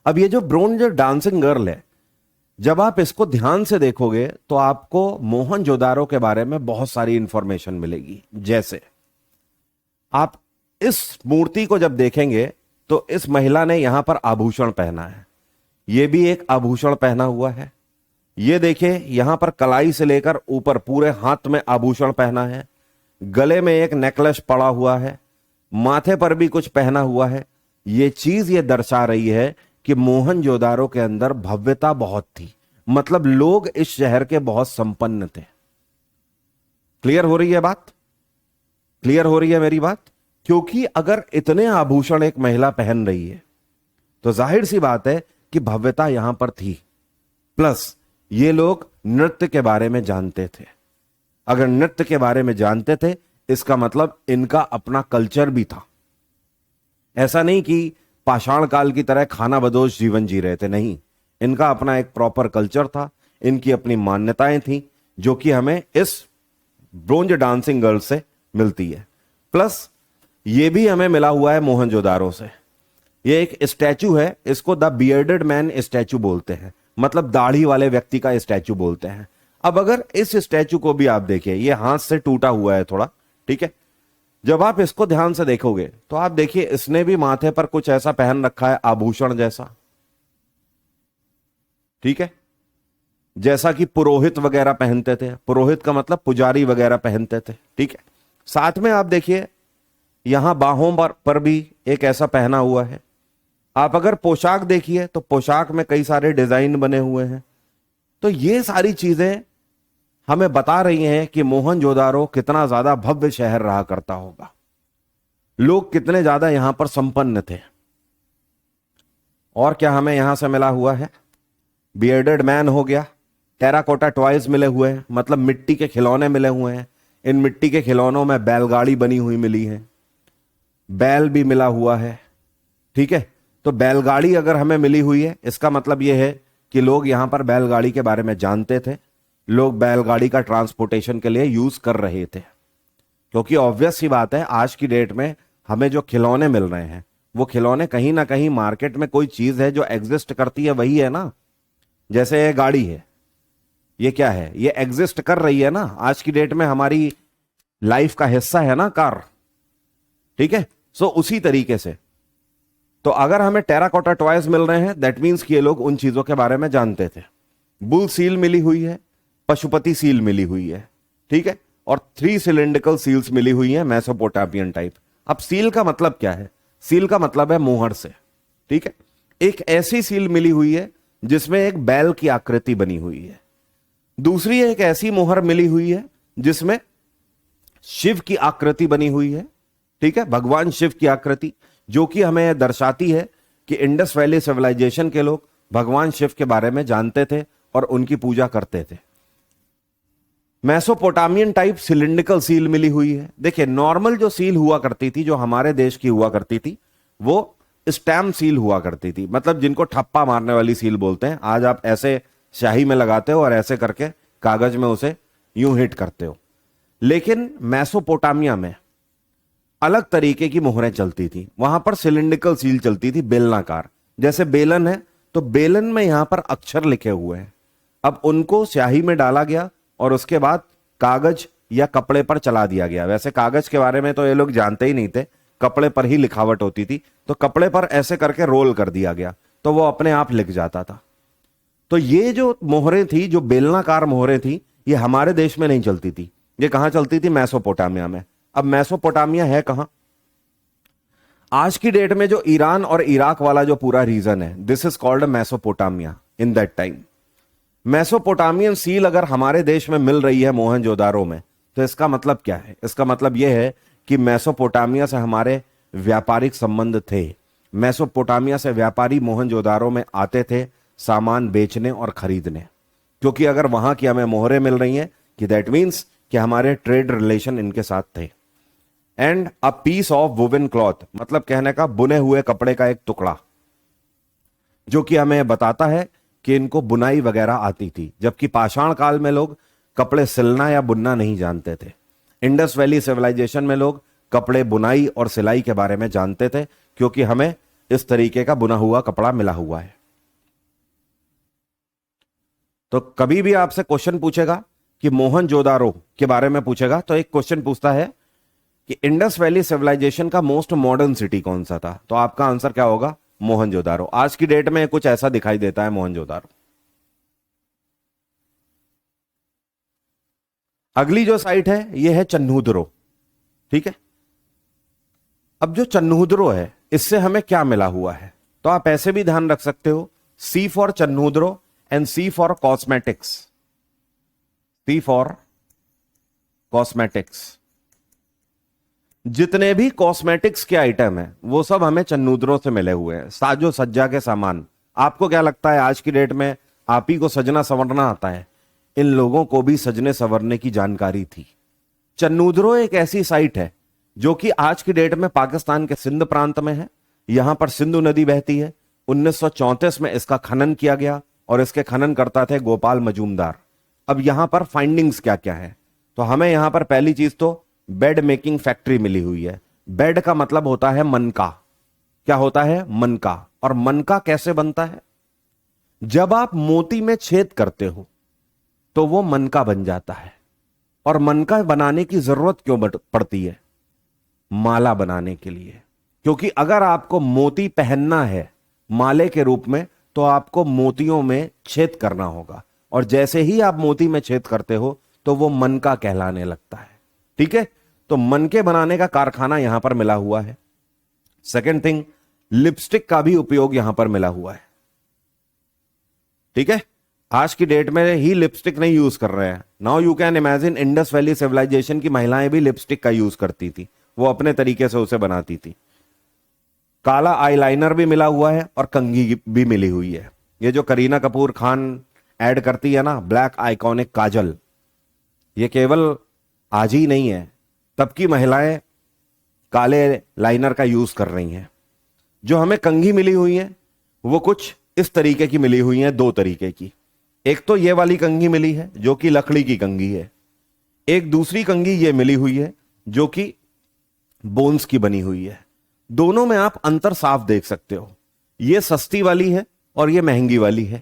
अब ये जो ब्रोंज डांसिंग गर्ल है, जब आप इसको ध्यान से देखोगे तो आपको मोहनजोदारो के बारे में बहुत सारी इंफॉर्मेशन मिलेगी। जैसे आप इस मूर्ति को जब देखेंगे तो इस महिला ने यहां पर आभूषण पहना है, यह भी एक आभूषण पहना हुआ है। ये देखिए यहां पर कलाई से लेकर ऊपर पूरे हाथ में आभूषण पहना है, गले में एक नेकलेस पड़ा हुआ है, माथे पर भी कुछ पहना हुआ है। ये चीज ये दर्शा रही है कि मोहनजोदारो के अंदर भव्यता बहुत थी, मतलब लोग इस शहर के बहुत संपन्न थे। क्लियर हो रही है बात? क्लियर हो रही है मेरी बात? क्योंकि अगर इतने आभूषण एक महिला पहन रही है तो जाहिर सी बात है कि भव्यता यहां पर थी। प्लस ये लोग नृत्य के बारे में जानते थे। अगर नृत्य के बारे में जानते थे, इसका मतलब इनका अपना कल्चर भी था। ऐसा नहीं कि पाषाण काल की तरह खाना बदोश जीवन जी रहे थे, नहीं, इनका अपना एक प्रॉपर कल्चर था, इनकी अपनी मान्यताएं थी, जो कि हमें इस ब्रोंज डांसिंग गर्ल से मिलती है। प्लस ये भी हमें मिला हुआ है मोहनजोदारो से। ये एक स्टैचू है, इसको द बियर्डेड मैन स्टैचू बोलते हैं, मतलब दाढ़ी वाले व्यक्ति का स्टैचू बोलते हैं। अब अगर इस स्टैचू को भी आप देखें, ये हाथ से टूटा हुआ है थोड़ा, ठीक है। जब आप इसको ध्यान से देखोगे तो आप देखिए इसने भी माथे पर कुछ ऐसा पहन रखा है, आभूषण जैसा, ठीक है, जैसा कि पुरोहित वगैरह पहनते थे। पुरोहित का मतलब पुजारी वगैरह पहनते थे, ठीक है। साथ में आप देखिए यहां बाहों पर भी एक ऐसा पहना हुआ है। आप अगर पोशाक देखिए तो पोशाक में कई सारे डिजाइन बने हुए हैं। तो ये सारी चीजें हमें बता रही हैं कि मोहनजोदारो कितना ज्यादा भव्य शहर रहा करता होगा, लोग कितने ज्यादा यहां पर संपन्न थे। और क्या हमें यहां से मिला हुआ है? बियर्डेड मैन हो गया, टेराकोटा टॉयज मिले हुए हैं, मतलब मिट्टी के खिलौने मिले हुए हैं। इन मिट्टी के खिलौनों में बैलगाड़ी बनी हुई मिली है, बैल भी मिला हुआ है, ठीक है। तो बैलगाड़ी अगर हमें मिली हुई है, इसका मतलब यह है कि लोग यहां पर बैलगाड़ी के बारे में जानते थे, लोग बैलगाड़ी का ट्रांसपोर्टेशन के लिए यूज कर रहे थे। क्योंकि ऑब्वियस सी बात है, आज की डेट में हमें जो खिलौने मिल रहे हैं वो खिलौने कहीं ना कहीं मार्केट में कोई चीज है जो एग्जिस्ट करती है, वही है ना। जैसे ये गाड़ी है, ये क्या है, ये एग्जिस्ट कर रही है ना, आज की डेट में हमारी लाइफ का हिस्सा है ना कार, ठीक है। सो उसी तरीके से तो अगर हमें टेराकोटा टॉयज मिल रहे हैं, दैट मीन्स कि ये लोग उन चीजों के बारे में जानते थे। बुल सील मिली हुई है, पशुपति सील मिली हुई है, ठीक है, और 3 सिलिंड्रिकल सील्स मिली हुई है मेसोपोटामियन टाइप। अब सील का मतलब क्या है? सील का मतलब है मोहर से, ठीक है। एक ऐसी सील मिली हुई है जिसमें एक बैल की आकृति बनी हुई है। दूसरी एक ऐसी मोहर मिली हुई है जिसमें शिव की आकृति बनी हुई है, ठीक है, भगवान शिव की आकृति, जो कि हमें दर्शाती है कि इंडस वैली सिविलाइजेशन के लोग भगवान शिव के बारे में जानते थे और उनकी पूजा करते थे। मेसोपोटामियन टाइप सिलिंड्रिकल सील मिली हुई है। देखिए नॉर्मल जो सील हुआ करती थी, जो हमारे देश की हुआ करती थी, वो स्टैम्प सील हुआ करती थी, मतलब जिनको ठप्पा मारने वाली सील बोलते हैं। आज आप ऐसे स्याही में लगाते हो और ऐसे करके कागज में उसे यूं हिट करते हो। लेकिन मेसोपोटामिया में अलग तरीके की मोहरें चलती थी, वहां पर सिलिंड्रिकल सील चलती थी, बेलनाकार। जैसे बेलन है तो बेलन में यहां पर अक्षर लिखे हुए हैं, अब उनको स्याही में डाला गया और उसके बाद कागज या कपड़े पर चला दिया गया। वैसे कागज के बारे में तो ये लोग जानते ही नहीं थे, कपड़े पर ही लिखावट होती थी, तो कपड़े पर ऐसे करके रोल कर दिया गया तो वो अपने आप लिख जाता था। तो ये जो मोहरें थी, जो बेलनाकार मोहरें थी, ये हमारे देश में नहीं चलती थी, ये कहां चलती थी? मेसोपोटामिया में। अब मेसोपोटामिया है कहां? आज की डेट में जो ईरान और इराक वाला जो पूरा रीजन है, this is called Mesopotamia in that time. Mesopotamian seal अगर हमारे देश में मिल रही है मोहनजोदारो में, तो इसका मतलब क्या है? इसका मतलब यह है कि मेसोपोटामिया से हमारे व्यापारिक संबंध थे। मेसोपोटामिया से व्यापारी मोहनजोदारो में आते थे सामान बेचने और खरीदने, क्योंकि अगर वहां की हमें मोहरें मिल रही हैं कि दैट मीन्स कि हमारे ट्रेड रिलेशन इनके साथ थे। And a piece of woven cloth, मतलब कहने का बुने हुए कपड़े का एक टुकड़ा, जो कि हमें बताता है कि इनको बुनाई वगैरह आती थी, जबकि पाषाण काल में लोग कपड़े सिलना या बुनना नहीं जानते थे। इंडस वैली सिविलाइजेशन में लोग कपड़े बुनाई और सिलाई के बारे में जानते थे, क्योंकि हमें इस तरीके का बुना हुआ कपड़ा मिला हुआ है। तो कभी भी आपसे क्वेश्चन पूछेगा कि मोहनजोदारो के बारे में पूछेगा, तो एक क्वेश्चन पूछता है कि इंडस वैली सिविलाइजेशन का मोस्ट मॉडर्न सिटी कौन सा था, तो आपका आंसर क्या होगा? मोहनजोदारो। आज की डेट में कुछ ऐसा दिखाई देता है मोहनजोदारो। अगली जो साइट है ये है चन्नहुदरो, ठीक है। अब जो चन्नहुदरो है, इससे हमें क्या मिला हुआ है? तो आप ऐसे भी ध्यान रख सकते हो, C for Chanhudaro and C for cosmetics, C for cosmetics. जितने भी कॉस्मेटिक्स के आइटम हैं वो सब हमें चन्नहुदरो से मिले हुए हैं। साजो सज्जा के सामान, आपको क्या लगता है आज की डेट में आप ही को सजना संवरना आता है? इन लोगों को भी सजने संवरने की जानकारी थी। चन्नूदरो एक ऐसी साइट है जो कि आज की डेट में पाकिस्तान के सिंध प्रांत में है। यहां पर सिंधु नदी बहती है। 1934 में इसका खनन किया गया और इसके खनन करता थे गोपाल मजूमदार। अब यहां पर फाइंडिंग्स क्या क्या है, तो हमें यहां पर पहली चीज तो बेड मेकिंग फैक्ट्री मिली हुई है। बेड का मतलब होता है मनका। क्या होता है? मनका। और मनका कैसे बनता है? जब आप मोती में छेद करते हो तो वो मनका बन जाता है। और मनका बनाने की जरूरत क्यों पड़ती है? माला बनाने के लिए। क्योंकि अगर आपको मोती पहनना है माले के रूप में तो आपको मोतियों में छेद करना होगा, और जैसे ही आप मोती में छेद करते हो तो वो मनका कहलाने लगता है। ठीक है, तो मनके बनाने का कारखाना यहां पर मिला हुआ है। सेकेंड थिंग, लिपस्टिक का भी उपयोग यहां पर मिला हुआ है। ठीक है, आज की डेट में ही लिपस्टिक नहीं यूज कर रहे हैं। Now you can imagine Indus valley civilisation की महिलाएं भी लिपस्टिक का यूज करती थी, वो अपने तरीके से उसे बनाती थी। काला आईलाइनर भी मिला हुआ है और कंघी भी मिली हुई है। ये जो करीना कपूर खान ऐड करती है ना, ब्लैक आइकॉनिक काजल, ये केवल आज ही नहीं है, तब की महिलाएं काले लाइनर का यूज कर रही हैं। जो हमें कंघी मिली हुई है वो कुछ इस तरीके की मिली हुई है, दो तरीके की। एक तो ये वाली कंघी मिली है जो कि लकड़ी की कंघी है। एक दूसरी कंघी ये मिली हुई है जो कि बोन्स की बनी हुई है। दोनों में आप अंतर साफ देख सकते हो। ये सस्ती वाली है और ये महंगी वाली है।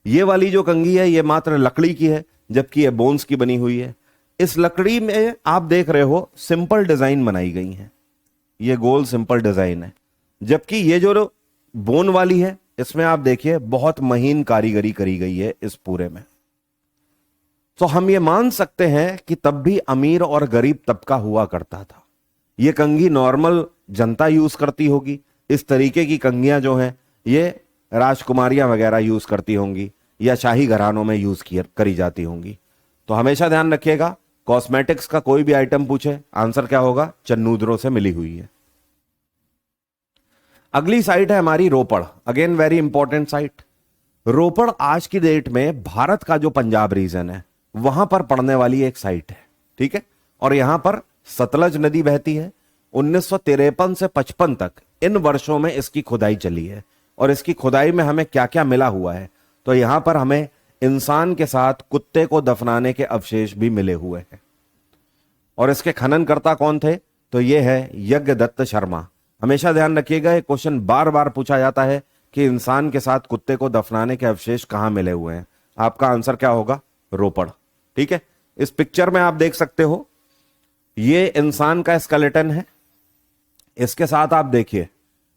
ये वाली जो कंघी है ये मात्र लकड़ी की है, जबकि ये बोन्स की बनी हुई है। इस लकड़ी में आप देख रहे हो सिंपल डिजाइन बनाई गई है, ये गोल सिंपल डिजाइन है। जबकि ये जो बोन वाली है इसमें आप देखिए बहुत महीन कारीगरी करी गई है इस पूरे में। तो हम ये मान सकते हैं कि तब भी अमीर और गरीब तबका हुआ करता था। ये कंघी नॉर्मल जनता यूज करती होगी, इस तरीके की कंघियां जो हैं ये राजकुमारियां वगैरह यूज करती होंगी या शाही घरानों में यूज करी जाती होंगी। तो हमेशा ध्यान रखिएगा, कॉस्मेटिक्स का कोई भी आइटम पूछे आंसर क्या होगा? चन्नूदरों से मिली हुई है। अगली साइट है हमारी Ropar. Again very important site. Ropar आज की डेट में भारत का जो पंजाब रीजन है वहां पर पड़ने वाली एक साइट है। ठीक है, और यहां पर सतलज नदी बहती है। 1953 से 55 तक इन वर्षों में इसकी खुदाई चली है। और इसकी खुदाई में हमें क्या क्या मिला हुआ है, तो यहां पर हमें इंसान के साथ कुत्ते को दफनाने के अवशेष भी मिले हुए हैं। और इसके खननकर्ता कौन थे? तो ये है यज्ञदत्त शर्मा। हमेशा ध्यान रखिएगा, ये क्वेश्चन बार बार पूछा जाता है कि इंसान के साथ कुत्ते को दफनाने के अवशेष कहां मिले हुए हैं। आपका आंसर क्या होगा? रोपड़। ठीक है, इस पिक्चर में आप देख सकते हो ये इंसान का स्केलेटन है। इसके साथ आप देखिए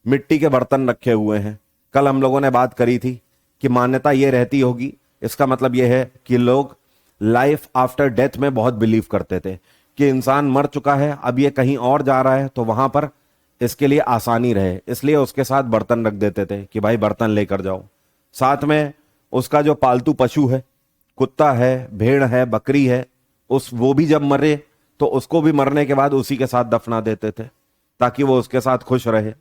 मिट्टी के बर्तन रखे हुए हैं। कल हम लोगों ने बात करी थी कि मान्यता ये रहती होगी, इसका मतलब यह है कि लोग लाइफ आफ्टर डेथ में बहुत बिलीव करते थे कि इंसान मर चुका है, अब ये कहीं और जा रहा है तो वहां पर इसके लिए आसानी रहे, इसलिए उसके साथ बर्तन रख देते थे कि भाई बर्तन लेकर जाओ। साथ में उसका जो पालतू पशु है, कुत्ता है, भेड़ है, बकरी है, वो भी जब मरे तो उसको भी मरने के बाद उसी के साथ दफना देते थे ताकि वो उसके साथ खुश रहे,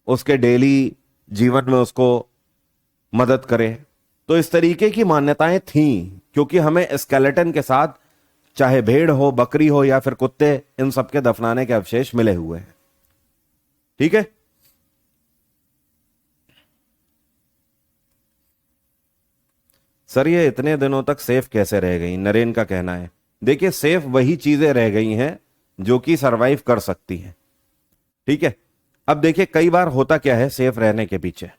उसके डेली जीवन में उसको मदद करे। तो इस तरीके की मान्यताएं थीं, क्योंकि हमें स्केलेटन के साथ चाहे भेड़ हो, बकरी हो या फिर कुत्ते, इन सबके दफनाने के अवशेष मिले हुए हैं। ठीक है, सर ये इतने दिनों तक सेफ कैसे रह गई? नरेन का कहना है देखिए सेफ वही चीजें रह गई हैं जो कि सरवाइव कर सकती हैं। ठीक है, अब देखिए कई बार होता क्या है सेफ रहने के पीछे,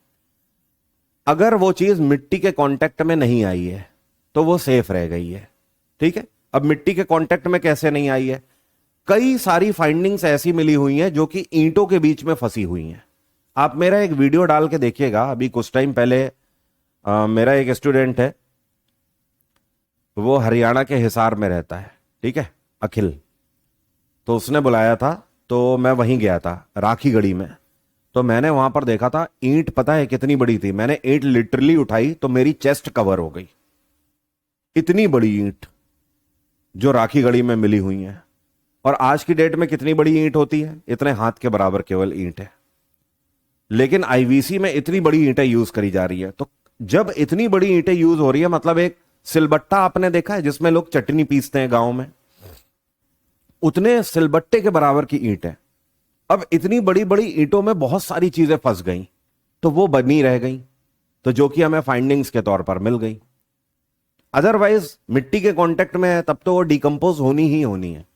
अगर वो चीज मिट्टी के कांटेक्ट में नहीं आई है तो वो सेफ रह गई है। ठीक है, अब मिट्टी के कांटेक्ट में कैसे नहीं आई है? कई सारी फाइंडिंग्स ऐसी मिली हुई हैं जो कि ईंटों के बीच में फंसी हुई हैं। आप मेरा एक वीडियो डाल के देखिएगा, अभी कुछ टाइम पहले मेरा एक स्टूडेंट है, वो हरियाणा के हिसार में रहता है। ठीक है, अखिल, तो उसने बुलाया था तो मैं वहीं गया था राखीगढ़ी में। तो मैंने वहां पर देखा था ईंट, पता है कितनी बड़ी थी? मैंने ईंट लिटरली उठाई तो मेरी चेस्ट कवर हो गई, इतनी बड़ी ईंट जो राखीगढ़ी में मिली हुई है। और आज की डेट में कितनी बड़ी ईंट होती है? इतने हाथ के बराबर केवल ईंट है, लेकिन आईवीसी में इतनी बड़ी ईंटें यूज करी जा रही है। तो जब इतनी बड़ी ईंटें यूज हो रही है मतलब एक सिलबट्टा आपने देखा है जिसमें लोग चटनी पीसते हैं गांव में, उतने सिलबट्टे के बराबर की ईंट है। अब इतनी बड़ी बड़ी ईंटों में बहुत सारी चीजें फंस गई, तो वो बनी रह गई, तो जो कि हमें फाइंडिंग्स के तौर पर मिल गई। अदरवाइज मिट्टी के कांटेक्ट में है तब तो वो डिकम्पोज होनी ही होनी है,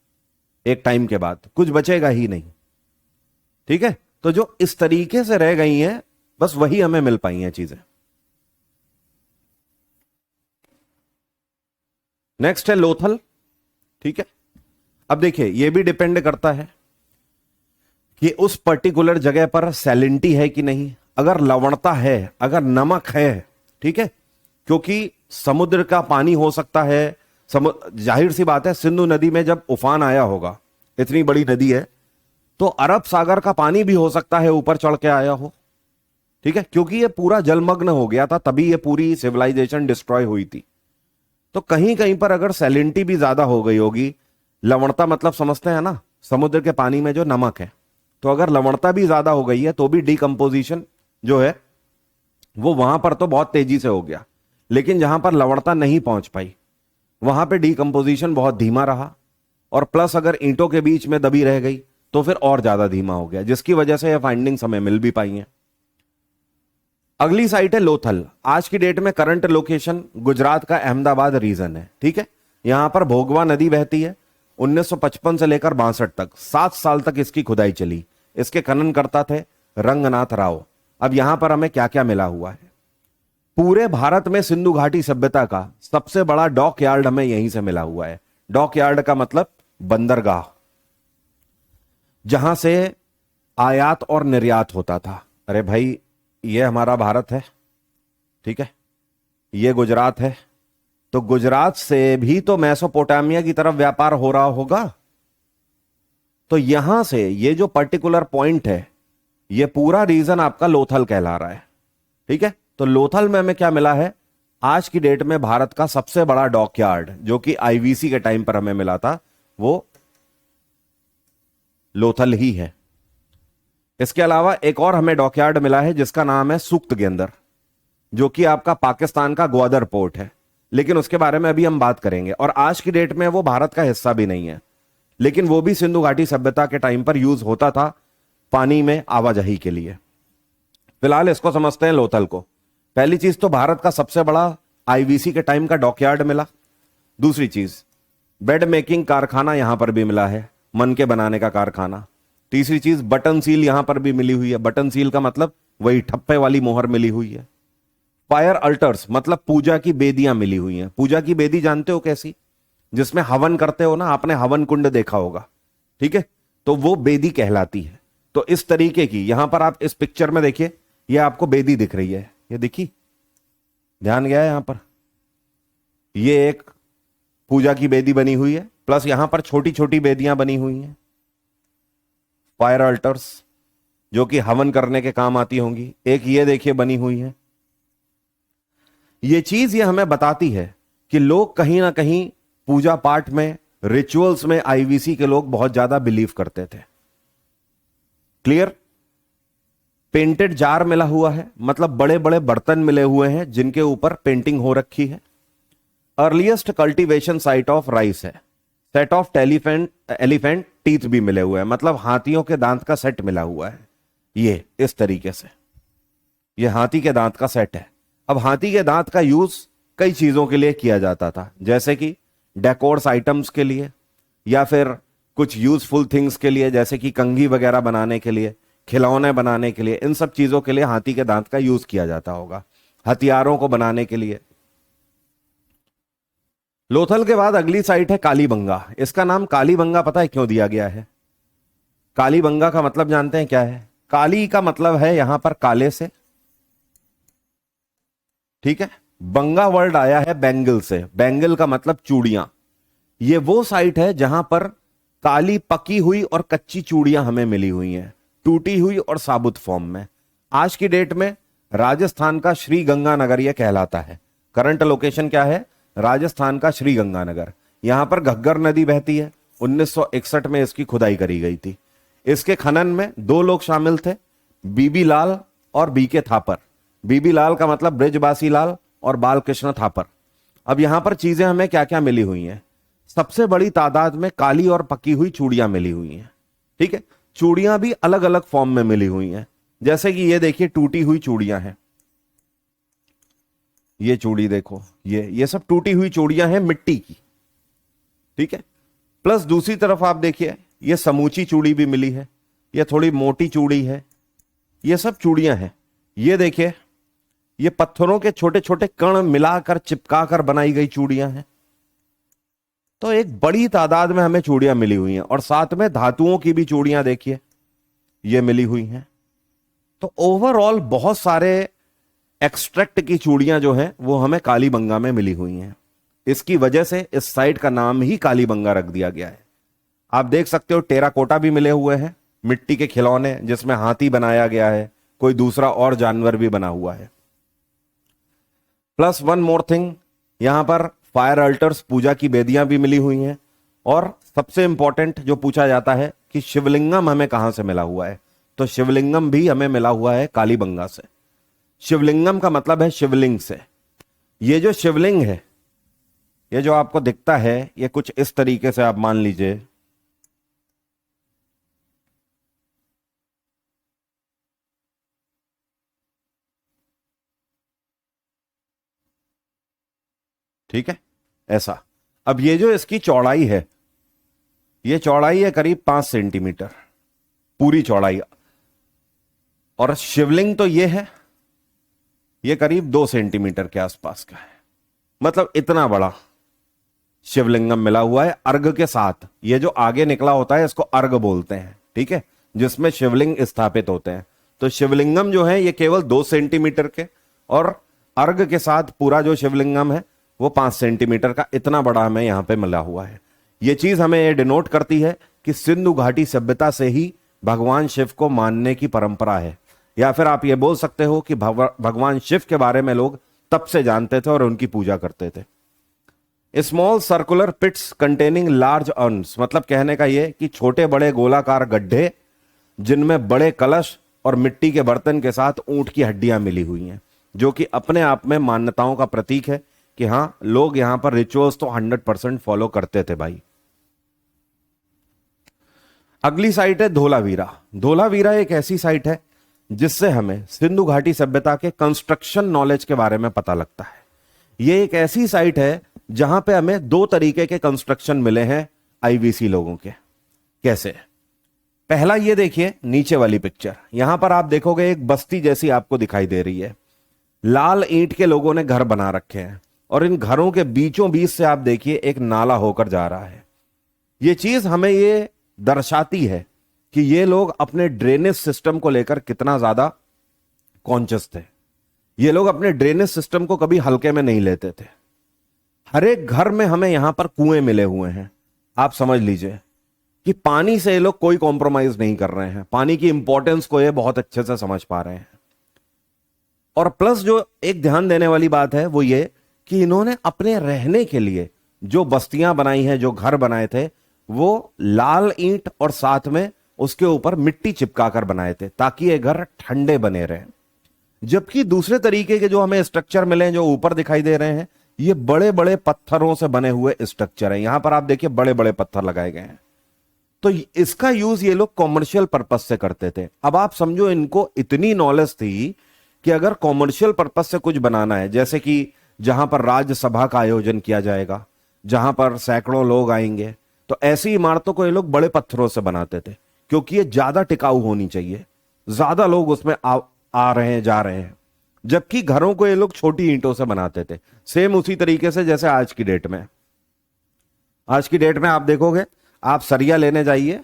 एक टाइम के बाद कुछ बचेगा ही नहीं। ठीक है, तो जो इस तरीके से रह गई हैं बस वही हमें मिल पाई हैं चीजें। नेक्स्ट है लोथल। ठीक है, अब देखिए ये भी डिपेंड करता है कि उस पर्टिकुलर जगह पर सैलिनिटी है कि नहीं। अगर लवणता है, अगर नमक है, ठीक है, क्योंकि समुद्र का पानी हो सकता है, जाहिर सी बात है सिंधु नदी में जब उफान आया होगा, इतनी बड़ी नदी है, तो अरब सागर का पानी भी हो सकता है ऊपर चढ़ के आया हो। ठीक है, क्योंकि ये पूरा जलमग्न हो गया था, तभी ये पूरी सिविलाइजेशन डिस्ट्रॉय हुई थी। तो कहीं कहीं पर अगर सैलिनिटी भी ज्यादा हो गई होगी, लवणता मतलब समझते हैं ना, समुद्र के पानी में जो नमक है, तो अगर लवणता भी ज्यादा हो गई है तो भी डिकम्पोजिशन जो है वो वहां पर तो बहुत तेजी से हो गया। लेकिन जहां पर लवणता नहीं पहुंच पाई वहां पे डिकम्पोजिशन बहुत धीमा रहा, और प्लस अगर ईंटों के बीच में दबी रह गई तो फिर और ज्यादा धीमा हो गया, जिसकी वजह से ये फाइंडिंग्स हमें मिल भी पाई हैं। अगली साइट है लोथल। आज की डेट में करंट लोकेशन गुजरात का अहमदाबाद रीजन है। ठीक है, यहां पर भोगवा नदी बहती है। 1955 से लेकर 62 तक 7 साल तक इसकी खुदाई चली। इसके खनन करता थे रंगनाथ राव। अब यहां पर हमें क्या क्या मिला हुआ है, पूरे भारत में सिंधु घाटी सभ्यता का सबसे बड़ा डॉक यार्ड हमें यहीं से मिला हुआ है। डॉक यार्ड का मतलब बंदरगाह, जहां से आयात और निर्यात होता था। अरे भाई ये हमारा भारत है, ठीक है, ये गुजरात है, तो गुजरात से भी तो मेसोपोटामिया की तरफ व्यापार हो रहा होगा। तो यहां से ये जो पर्टिकुलर पॉइंट है, ये पूरा रीजन आपका लोथल कहला रहा है। ठीक है, तो लोथल में हमें क्या मिला है, आज की डेट में भारत का सबसे बड़ा डॉक यार्ड जो कि आईवीसी के टाइम पर हमें मिला था, वो लोथल ही है। इसके अलावा एक और हमें डॉकयार्ड मिला है जिसका नाम है सुक्त गेंदर, जो कि आपका पाकिस्तान का ग्वादर पोर्ट है, लेकिन उसके बारे में अभी हम बात करेंगे। और आज की डेट में वो भारत का हिस्सा भी नहीं है, लेकिन वो भी सिंधु घाटी सभ्यता के टाइम पर यूज होता था पानी में आवाजाही के लिए। फिलहाल इसको समझते हैं लोथल को। पहली चीज तो भारत का सबसे बड़ा आईवीसी के टाइम का डॉकयार्ड मिला। दूसरी चीज बेड मेकिंग कारखाना यहां पर भी मिला है, मन के बनाने का कारखाना। तीसरी चीज बटन सील यहां पर भी मिली हुई है। बटन सील का मतलब वही ठप्पे वाली मोहर मिली हुई है। फायर अल्टर्स मतलब पूजा की बेदियां मिली हुई हैं। पूजा की बेदी जानते हो कैसी, जिसमें हवन करते हो ना, आपने हवन कुंड देखा होगा, ठीक है, तो वो बेदी कहलाती है। तो इस तरीके की यहां पर आप इस पिक्चर में देखिए, ये आपको बेदी दिख रही है, ये देखिए, ध्यान गया है यहां पर, ये एक पूजा की बेदी बनी हुई है, प्लस यहां पर छोटी छोटी बेदियां बनी हुई हैं, फायर अल्टर्स, जो कि हवन करने के काम आती होंगी। एक ये देखिए बनी हुई है। ये चीज ये हमें बताती है कि लोग कहीं ना कहीं पूजा पाठ में, रिचुअल्स में आईवीसी के लोग बहुत ज्यादा बिलीव करते थे। क्लियर। पेंटेड जार मिला हुआ है, मतलब बड़े बड़े बर्तन मिले हुए हैं जिनके ऊपर पेंटिंग हो रखी है। Earliest cultivation site of rice है। सेट ऑफ एलिफेंट टीथ भी मिले हुए हैं, मतलब हाथियों के दांत का सेट मिला हुआ है। ये इस तरीके से, ये हाथी के दांत का सेट है। अब हाथी के दांत का यूज कई चीजों के लिए किया जाता था, जैसे कि डेकोर्स आइटम्स के लिए, या फिर कुछ यूजफुल थिंग्स के लिए, जैसे कि कंघी वगैरह बनाने के लिए, खिलौने बनाने के लिए, इन सब चीजों के लिए हाथी के दांत का यूज किया जाता होगा, हथियारों को बनाने के लिए। लोथल के बाद अगली साइट है कालीबंगा। इसका नाम कालीबंगा पता है क्यों दिया गया है? कालीबंगा का मतलब जानते हैं क्या है? काली का मतलब है यहां पर काले से, ठीक है, बंगा वर्ड आया है बैंगल से। बैंगल का मतलब चूड़ियां। ये वो साइट है जहां पर काली पकी हुई और कच्ची चूड़ियां हमें मिली हुई हैं, टूटी हुई और साबुत फॉर्म में। आज की डेट में राजस्थान का श्री गंगानगर यह कहलाता है। करंट लोकेशन क्या है? राजस्थान का श्री गंगानगर। यहां पर घग्गर नदी बहती है। 1961 में इसकी खुदाई करी गई थी। इसके खनन में 2 लोग शामिल थे, बीबी लाल और बीके थापर। बीबी लाल का मतलब ब्रिजबासी लाल और बालकृष्ण थापर। अब यहां पर चीजें हमें क्या क्या मिली हुई हैं, सबसे बड़ी तादाद में काली और पकी हुई चूड़ियां मिली हुई हैं। ठीक है, चूड़ियां भी अलग अलग फॉर्म में मिली हुई हैं, जैसे कि ये देखिए टूटी हुई चूड़ियां हैं, ये चूड़ी देखो, ये सब टूटी हुई चूड़ियां हैं मिट्टी की। ठीक है, प्लस दूसरी तरफ आप देखिए ये समूची चूड़ी भी मिली है, ये थोड़ी मोटी चूड़ी है, ये सब चूड़ियां हैं। ये देखिए ये पत्थरों के छोटे छोटे कण मिलाकर चिपकाकर बनाई गई चूड़ियां हैं। तो एक बड़ी तादाद में हमें चूड़ियां मिली हुई हैं, और साथ में धातुओं की भी चूड़ियां देखिए ये मिली हुई हैं। तो ओवरऑल बहुत सारे एक्सट्रैक्ट की चूड़ियां जो हैं वो हमें कालीबंगा में मिली हुई हैं। इसकी वजह से इस साइट का नाम ही कालीबंगा रख दिया गया है। आप देख सकते हो टेराकोटा भी मिले हुए हैं, मिट्टी के खिलौने जिसमें हाथी बनाया गया है, कोई दूसरा और जानवर भी बना हुआ है। प्लस वन मोर थिंग, यहां पर फायर अल्टर्स पूजा की वेदियां भी मिली हुई हैं। और सबसे इंपॉर्टेंट जो पूछा जाता है कि शिवलिंगम हमें कहां से मिला हुआ है, तो शिवलिंगम भी हमें मिला हुआ है कालीबंगा से। शिवलिंगम का मतलब है शिवलिंग से। ये जो शिवलिंग है, ये जो आपको दिखता है, ये कुछ इस तरीके से आप मान लीजिए, ठीक है, ऐसा। अब ये जो इसकी चौड़ाई है, ये चौड़ाई है करीब 5 सेंटीमीटर पूरी चौड़ाई, और शिवलिंग तो ये है, ये करीब 2 सेंटीमीटर के आसपास का है। मतलब इतना बड़ा शिवलिंगम मिला हुआ है अर्घ के साथ। ये जो आगे निकला होता है इसको अर्घ बोलते हैं, ठीक है, जिसमें शिवलिंग स्थापित होते हैं। तो शिवलिंगम जो है ये केवल 2 सेंटीमीटर के, और अर्घ के साथ पूरा जो शिवलिंगम है वो 5 सेंटीमीटर का, इतना बड़ा हमें यहां पे मिला हुआ है। ये चीज हमें ये डिनोट करती है कि सिंधु घाटी सभ्यता से ही भगवान शिव को मानने की परंपरा है, या फिर आप ये बोल सकते हो कि भगवान शिव के बारे में लोग तब से जानते थे और उनकी पूजा करते थे। Small circular pits containing large urns, मतलब कहने का यह कि छोटे बड़े गोलाकार गड्ढे जिनमें बड़े कलश और मिट्टी के बर्तन के साथ ऊंट की हड्डियां मिली हुई हैं, जो कि अपने आप में मान्यताओं का प्रतीक है कि हां लोग यहां पर रिचुअल्स तो 100% फॉलो करते थे भाई। अगली साइट है धोलावीरा। धोलावीरा एक ऐसी साइट है जिससे हमें सिंधु घाटी सभ्यता के कंस्ट्रक्शन नॉलेज के बारे में पता लगता है। यह एक ऐसी साइट है जहां पे हमें 2 तरीके के कंस्ट्रक्शन मिले हैं आईवीसी लोगों के। कैसे? पहला ये देखिए नीचे वाली पिक्चर, यहां पर आप देखोगे एक बस्ती जैसी आपको दिखाई दे रही है। लाल ईंट के लोगों ने घर बना रखे हैं, और इन घरों के बीचों बीच से आप देखिए एक नाला होकर जा रहा है। यह चीज हमें ये दर्शाती है कि ये लोग अपने ड्रेनेज सिस्टम को लेकर कितना ज्यादा कॉन्शियस थे। ये लोग अपने ड्रेनेज सिस्टम को कभी हल्के में नहीं लेते थे। हर एक घर में हमें यहां पर कुएं मिले हुए हैं। आप समझ लीजिए कि पानी से ये लोग कोई कॉम्प्रोमाइज नहीं कर रहे हैं, पानी की इंपॉर्टेंस को ये बहुत अच्छे से समझ पा रहे हैं। और प्लस जो एक ध्यान देने वाली बात है वो ये कि इन्होंने अपने रहने के लिए जो बस्तियां बनाई हैं, जो घर बनाए थे, वो लाल ईंट और साथ में उसके ऊपर मिट्टी चिपकाकर बनाए थे ताकि ये घर ठंडे बने रहे। जबकि दूसरे तरीके के जो हमें स्ट्रक्चर मिले हैं, जो ऊपर दिखाई दे रहे हैं, ये बड़े बड़े पत्थरों से बने हुए स्ट्रक्चर हैं। यहां पर आप देखिए बड़े बड़े पत्थर लगाए गए हैं। तो इसका यूज ये लोग कॉमर्शियल पर्पस से करते थे। अब आप समझो इनको इतनी नॉलेज थी कि अगर कॉमर्शियल पर्पस से कुछ बनाना है, जैसे कि जहां पर राज्यसभा का आयोजन किया जाएगा, जहां पर सैकड़ों लोग आएंगे, तो ऐसी इमारतों को ये लोग बड़े पत्थरों से बनाते थे क्योंकि ये ज्यादा टिकाऊ होनी चाहिए, ज्यादा लोग उसमें आ रहे हैं, जा रहे हैं। जबकि घरों को ये लोग छोटी ईंटों से बनाते थे। सेम उसी तरीके से जैसे आज की डेट में आप देखोगे, आप सरिया लेने जाइए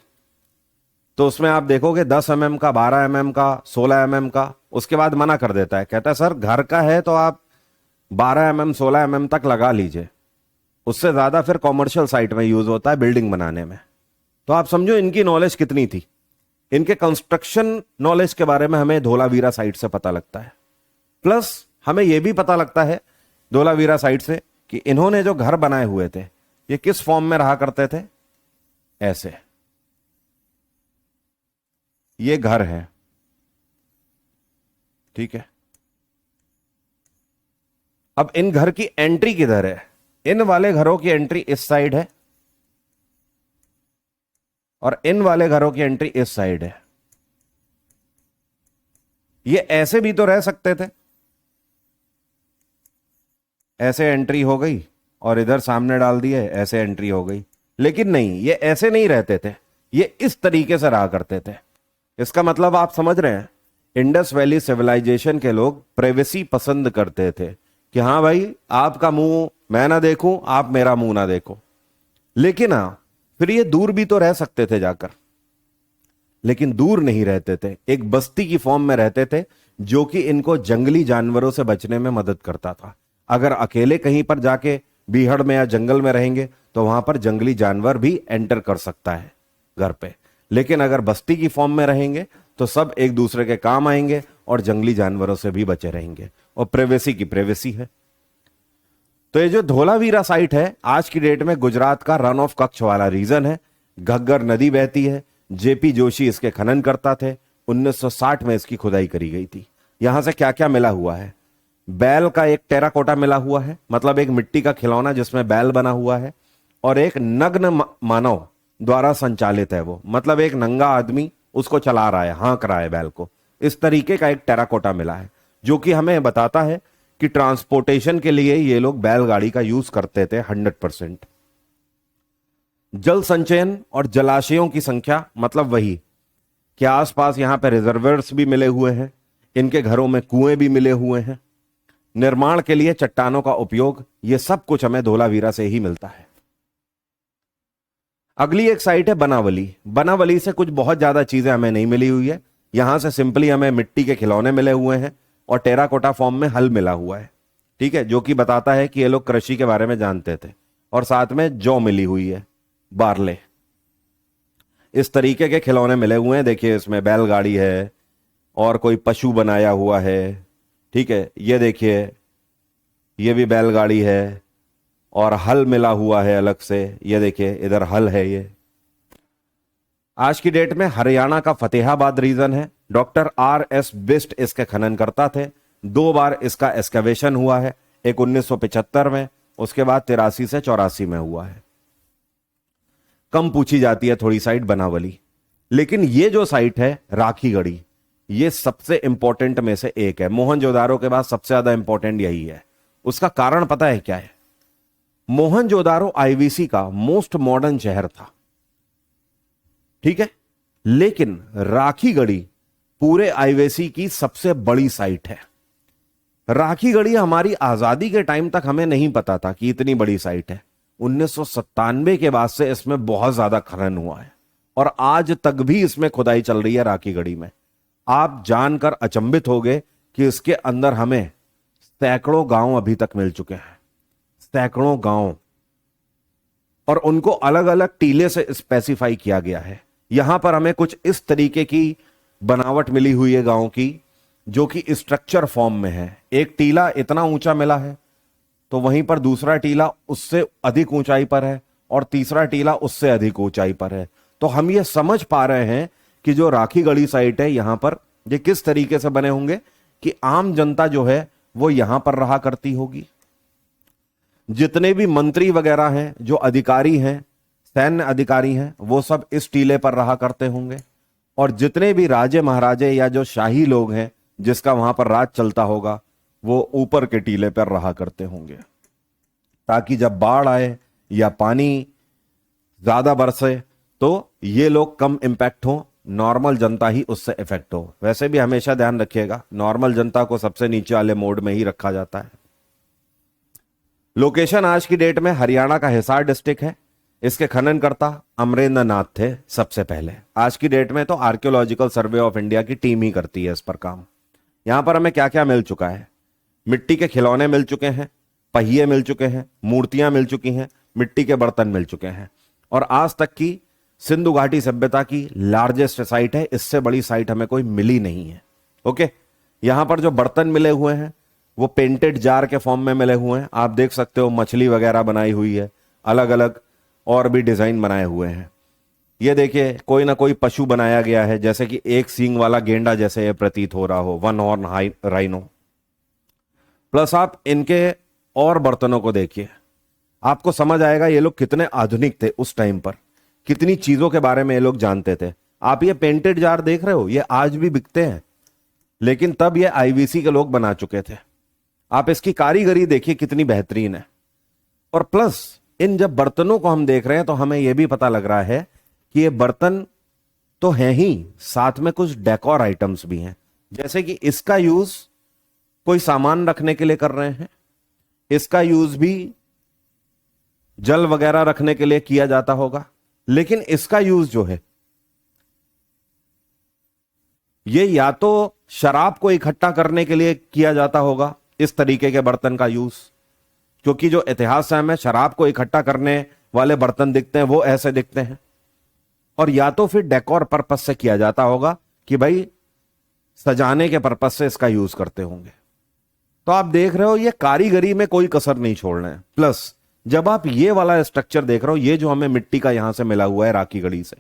तो उसमें आप देखोगे 10 mm का, 12 mm का, 16 mm का, उसके बाद मना कर देता है, कहता है सर घर का है तो आप 12 mm 16 mm तक लगा लीजिए, उससे ज्यादा फिर कॉमर्शियल साइट में यूज होता है बिल्डिंग बनाने में। तो आप समझो इनकी नॉलेज कितनी थी। इनके कंस्ट्रक्शन नॉलेज के बारे में हमें धोलावीरा साइट से पता लगता है। प्लस हमें यह भी पता लगता है धोलावीरा साइट से कि इन्होंने जो घर बनाए हुए थे ये किस फॉर्म में रहा करते थे। ऐसे ये घर है, ठीक है। अब इन घर की एंट्री किधर है? इन वाले घरों की एंट्री इस साइड है और इन वाले घरों की एंट्री इस साइड है। ये ऐसे भी तो रह सकते थे, ऐसे एंट्री हो गई और इधर सामने डाल दिए, ऐसे एंट्री हो गई। लेकिन नहीं, ये ऐसे नहीं रहते थे, ये इस तरीके से रहा करते थे। इसका मतलब आप समझ रहे हैं, इंडस वैली सिविलाइजेशन के लोग प्राइवेसी पसंद करते थे कि हां भाई आपका मुंह मैं ना देखूं, आप मेरा मुंह ना देखो। लेकिन हां, फिर ये दूर भी तो रह सकते थे जाकर, लेकिन दूर नहीं रहते थे, एक बस्ती की फॉर्म में रहते थे जो कि इनको जंगली जानवरों से बचने में मदद करता था। अगर अकेले कहीं पर जाके बीहड़ में या जंगल में रहेंगे तो वहां पर जंगली जानवर भी एंटर कर सकता है घर पे, लेकिन अगर बस्ती की फॉर्म में रहेंगे तो सब एक दूसरे के काम आएंगे और जंगली जानवरों से भी बचे रहेंगे। और प्राइवेसी की प्राइवेसी है। तो ये जो धोलावीरा साइट है आज की डेट में गुजरात का रन ऑफ कच्छ वाला रीजन है। घग्गर नदी बहती है, जेपी जोशी इसके खनन करता थे। 1960 में इसकी खुदाई करी गई थी। यहां से क्या क्या मिला हुआ है? बैल का एक टेराकोटा मिला हुआ है, मतलब एक मिट्टी का खिलौना जिसमें बैल बना हुआ है, और एक नग्न मानव द्वारा संचालित है वो, मतलब एक नंगा आदमी उसको चला रहा है, हाँक रहा है बैल को। इस तरीके का एक टेराकोटा मिला है जो कि हमें बताता है कि ट्रांसपोर्टेशन के लिए ये लोग बैलगाड़ी का यूज करते थे 100%। जल संचयन और जलाशयों की संख्या, मतलब वही कि आसपास यहां पे रिजर्वर्स भी मिले हुए हैं, इनके घरों में कुएं भी मिले हुए हैं, निर्माण के लिए चट्टानों का उपयोग, ये सब कुछ हमें धोलावीरा से ही मिलता है। अगली एक साइट है बनावली। बनावली से कुछ बहुत ज्यादा चीजें हमें नहीं मिली हुई है। यहां से सिंपली हमें मिट्टी के खिलौने मिले हुए हैं और टेराकोटा फॉर्म में हल मिला हुआ है, ठीक है, जो कि बताता है कि ये लोग कृषि के बारे में जानते थे। और साथ में जौ मिली हुई है, बारले, इस तरीके के खिलौने मिले हुए हैं। देखिए इसमें बैलगाड़ी है और कोई पशु बनाया हुआ है, ठीक है, ये देखिए ये भी बैलगाड़ी है और हल मिला हुआ है अलग से, ये देखिए इधर हल है। ये आज की डेट में हरियाणा का फतेहाबाद रीजन है। डॉक्टर RS बिस्ट इसके खनन करता थे। 2 बार इसका एक्सकवेशन हुआ है, एक 1975 में, उसके बाद 83 से 84 में हुआ है। कम पूछी जाती है थोड़ी साइट बनावली। लेकिन ये जो साइट है राखीगढ़ी, ये सबसे इंपॉर्टेंट में से एक है। मोहनजोदारो के बाद सबसे ज्यादा इंपॉर्टेंट यही है। उसका कारण पता है क्या है? मोहनजोदारो IVC का मोस्ट मॉडर्न शहर था, ठीक है, लेकिन राखीगढ़ी पूरे IVC की सबसे बड़ी साइट है। राखीगढ़ी हमारी आजादी के टाइम तक हमें नहीं पता था कि इतनी बड़ी साइट है। 1997 के बाद से इसमें बहुत ज्यादा खनन हुआ है और आज तक भी इसमें खुदाई चल रही है राखीगढ़ी में। आप जानकर अचंभित होंगे कि इसके अंदर हमें सैकड़ों गांव अभी तक मिल चुके हैं, सैकड़ों गांव, और उनको अलग अलग टीले से स्पेसिफाई किया गया है। यहां पर हमें कुछ इस तरीके की बनावट मिली हुई है गांव की, जो कि स्ट्रक्चर फॉर्म में है। एक टीला इतना ऊंचा मिला है, तो वहीं पर दूसरा टीला उससे अधिक ऊंचाई पर है और तीसरा टीला उससे अधिक ऊंचाई पर है। तो हम ये समझ पा रहे हैं कि जो राखीगढ़ी साइट है यहां पर ये किस तरीके से बने होंगे कि आम जनता जो है वो यहां पर रहा करती होगी। जितने भी मंत्री वगैरह हैं, जो अधिकारी हैं, सैन्य अधिकारी हैं, वो सब इस टीले पर रहा करते होंगे। और जितने भी राजे महाराजे या जो शाही लोग हैं जिसका वहां पर राज चलता होगा, वो ऊपर के टीले पर रहा करते होंगे, ताकि जब बाढ़ आए या पानी ज्यादा बरसे तो ये लोग कम इंपैक्ट हो, नॉर्मल जनता ही उससे इफेक्ट हो। वैसे भी हमेशा ध्यान रखिएगा, नॉर्मल जनता को सबसे नीचे वाले मोड में ही रखा जाता है। लोकेशन आज की डेट में हरियाणा का हिसार डिस्ट्रिक्ट है। इसके खननकर्ता अमरेंद्र नाथ थे सबसे पहले। आज की डेट में तो आर्कियोलॉजिकल सर्वे ऑफ इंडिया की टीम ही करती है इस पर काम। यहां पर हमें क्या क्या मिल चुका है? मिट्टी के खिलौने मिल चुके हैं, पहिए मिल चुके हैं, मूर्तियां मिल चुकी हैं, मिट्टी के बर्तन मिल चुके हैं। और आज तक की सिंधु घाटी सभ्यता की लार्जेस्ट साइट है, इससे बड़ी साइट हमें कोई मिली नहीं है। ओके, यहां पर जो बर्तन मिले हुए हैं वो पेंटेड जार के फॉर्म में मिले हुए हैं। आप देख सकते हो मछली वगैरह बनाई हुई है, अलग अलग और भी डिजाइन बनाए हुए हैं। ये देखिए कोई ना कोई पशु बनाया गया है, जैसे कि एक सींग वाला गेंडा जैसे ये प्रतीत हो रहा हो, 1 हॉर्न राइनो। प्लस आप इनके और बर्तनों को देखिए, आपको समझ आएगा ये लोग कितने आधुनिक थे उस टाइम पर, कितनी चीजों के बारे में ये लोग जानते थे। आप ये पेंटेड जार देख रहे हो, ये आज भी बिकते हैं, लेकिन तब ये आईवीसी के लोग बना चुके थे। आप इसकी कारीगरी देखिए कितनी बेहतरीन है। और प्लस इन जब बर्तनों को हम देख रहे हैं तो हमें यह भी पता लग रहा है कि ये बर्तन तो हैं ही, साथ में कुछ डेकोर आइटम्स भी हैं। जैसे कि इसका यूज कोई सामान रखने के लिए कर रहे हैं, इसका यूज भी जल वगैरह रखने के लिए किया जाता होगा, लेकिन इसका यूज जो है ये या तो शराब को इकट्ठा करने के लिए किया जाता होगा, इस तरीके के बर्तन का यूज, क्योंकि जो इतिहास है हमें शराब को इकट्ठा करने वाले बर्तन दिखते हैं वो ऐसे दिखते हैं, और या तो फिर डेकोर पर्पस से किया जाता होगा कि भाई सजाने के पर्पस से इसका यूज करते होंगे। तो आप देख रहे हो ये कारीगरी में कोई कसर नहीं छोड़ रहे हैं। प्लस जब आप ये वाला स्ट्रक्चर देख रहे हो, ये जो हमें मिट्टी का यहां से मिला हुआ है राखी गढ़ी से,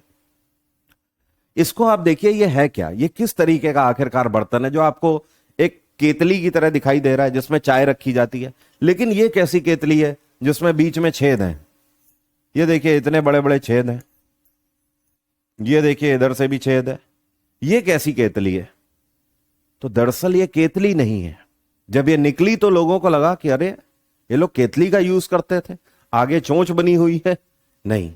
इसको आप देखिए ये है क्या, ये किस तरीके का आखिरकार बर्तन है जो आपको एक केतली की तरह दिखाई दे रहा है जिसमें चाय रखी जाती है। लेकिन ये कैसी केतली है जिसमें बीच में छेद हैं, ये देखिए इतने बड़े बड़े छेद हैं, ये देखिए इधर से भी छेद है, ये कैसी केतली है। तो दरअसल ये केतली नहीं है। जब ये निकली तो लोगों को लगा कि अरे ये लोग केतली का यूज करते थे, आगे चोंच बनी हुई है। नहीं,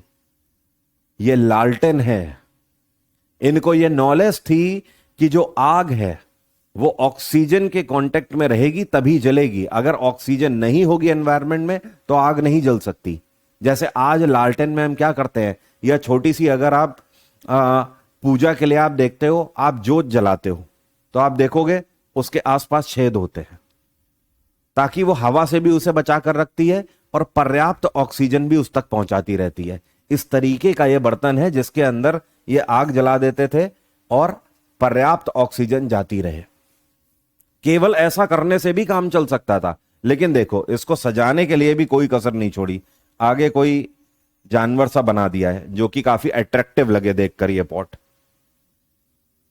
ये लालटेन है। इनको ये नॉलेज थी कि जो आग है वो ऑक्सीजन के कांटेक्ट में रहेगी तभी जलेगी, अगर ऑक्सीजन नहीं होगी एनवायरनमेंट में तो आग नहीं जल सकती। जैसे आज लालटेन में हम क्या करते हैं, या छोटी सी अगर आप पूजा के लिए आप देखते हो, आप जोत जलाते हो तो आप देखोगे उसके आसपास छेद होते हैं, ताकि वो हवा से भी उसे बचा कर रखती है और पर्याप्त ऑक्सीजन भी उस तक पहुंचाती रहती है। इस तरीके का ये बर्तन है जिसके अंदर ये आग जला देते थे और पर्याप्त ऑक्सीजन जाती रहे। केवल ऐसा करने से भी काम चल सकता था, लेकिन देखो इसको सजाने के लिए भी कोई कसर नहीं छोड़ी। आगे कोई जानवर सा बना दिया है जो कि काफी अट्रैक्टिव लगे देखकर ये पॉट।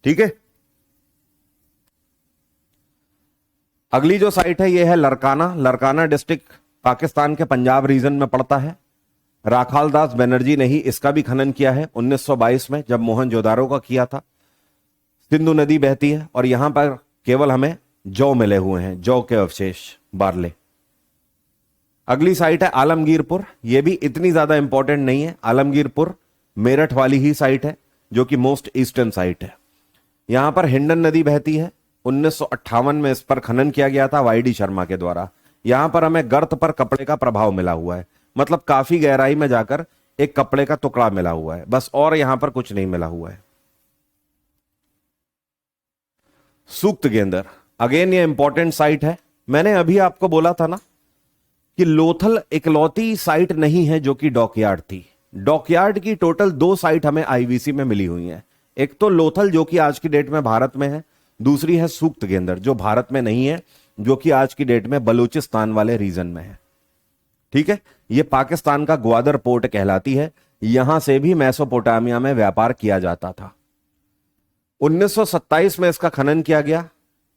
ठीक है, अगली जो साइट है ये है लरकाना। लरकाना डिस्ट्रिक्ट पाकिस्तान के पंजाब रीजन में पड़ता है। राखाल दास बनर्जी ने ही इसका भी खनन किया है 1922 में, जब मोहनजोदारो का किया था। सिंधु नदी बहती है और यहां पर केवल हमें जौ मिले हुए हैं, जौ के अवशेष, बारले। अगली साइट है आलमगीरपुर। यह भी इतनी ज्यादा इंपॉर्टेंट नहीं है। आलमगीरपुर मेरठ वाली ही साइट है जो कि मोस्ट ईस्टर्न साइट है। यहां पर हिंडन नदी बहती है। 1958 में इस पर खनन किया गया था वाईडी शर्मा के द्वारा। यहां पर हमें गर्त पर कपड़े का प्रभाव मिला हुआ है, मतलब काफी गहराई में जाकर एक कपड़े का टुकड़ा मिला हुआ है, बस, और यहां पर कुछ नहीं मिला हुआ है। सूक्त गेंदर, अगेन ये इंपॉर्टेंट साइट है। मैंने अभी आपको बोला था ना कि लोथल इकलौती साइट नहीं है जो कि डॉकयार्ड थी। डॉकयार्ड की टोटल 2 साइट हमें आईवीसी में मिली हुई हैं। एक तो लोथल जो कि आज की डेट में भारत में है, दूसरी है सूक्त गेंदर जो भारत में नहीं है, जो कि आज की डेट में बलूचिस्तान वाले रीजन में है। ठीक है, यह पाकिस्तान का ग्वादर पोर्ट कहलाती है। यहां से भी मेसोपोटामिया में व्यापार किया जाता था। 1927 में इसका खनन किया गया,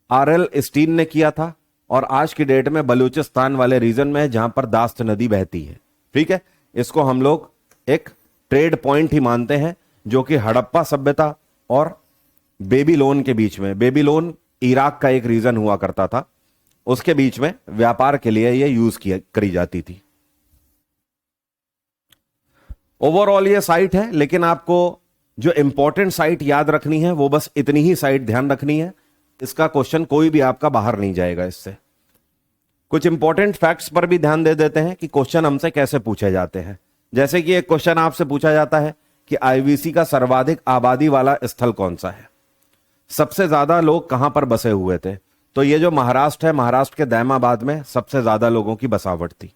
आरएल स्टीन ने किया था, और आज की डेट में बलूचिस्तान वाले रीजन में है जहां पर दास्त नदी बहती है। ठीक है, इसको हम लोग एक ट्रेड पॉइंट ही मानते हैं, जो कि हड़प्पा सभ्यता और बेबीलोन के बीच में, बेबीलोन इराक का एक रीजन हुआ करता था, उसके बीच में व्यापार के लिए यह यूज करी जाती थी। ओवरऑल ये साइट है, लेकिन आपको जो इंपॉर्टेंट साइट याद रखनी है वो बस इतनी ही साइट ध्यान रखनी है। इसका क्वेश्चन कोई भी आपका बाहर नहीं जाएगा इससे। कुछ इंपॉर्टेंट फैक्ट्स पर भी ध्यान दे देते हैं कि क्वेश्चन हमसे कैसे पूछे जाते हैं। जैसे कि एक क्वेश्चन आपसे पूछा जाता है कि आईवीसी का सर्वाधिक आबादी वाला स्थल कौन सा है, सबसे ज्यादा लोग कहां पर बसे हुए थे, तो ये जो महाराष्ट्र है, महाराष्ट्र के दैमाबाद में सबसे ज्यादा लोगों की बसावट थी।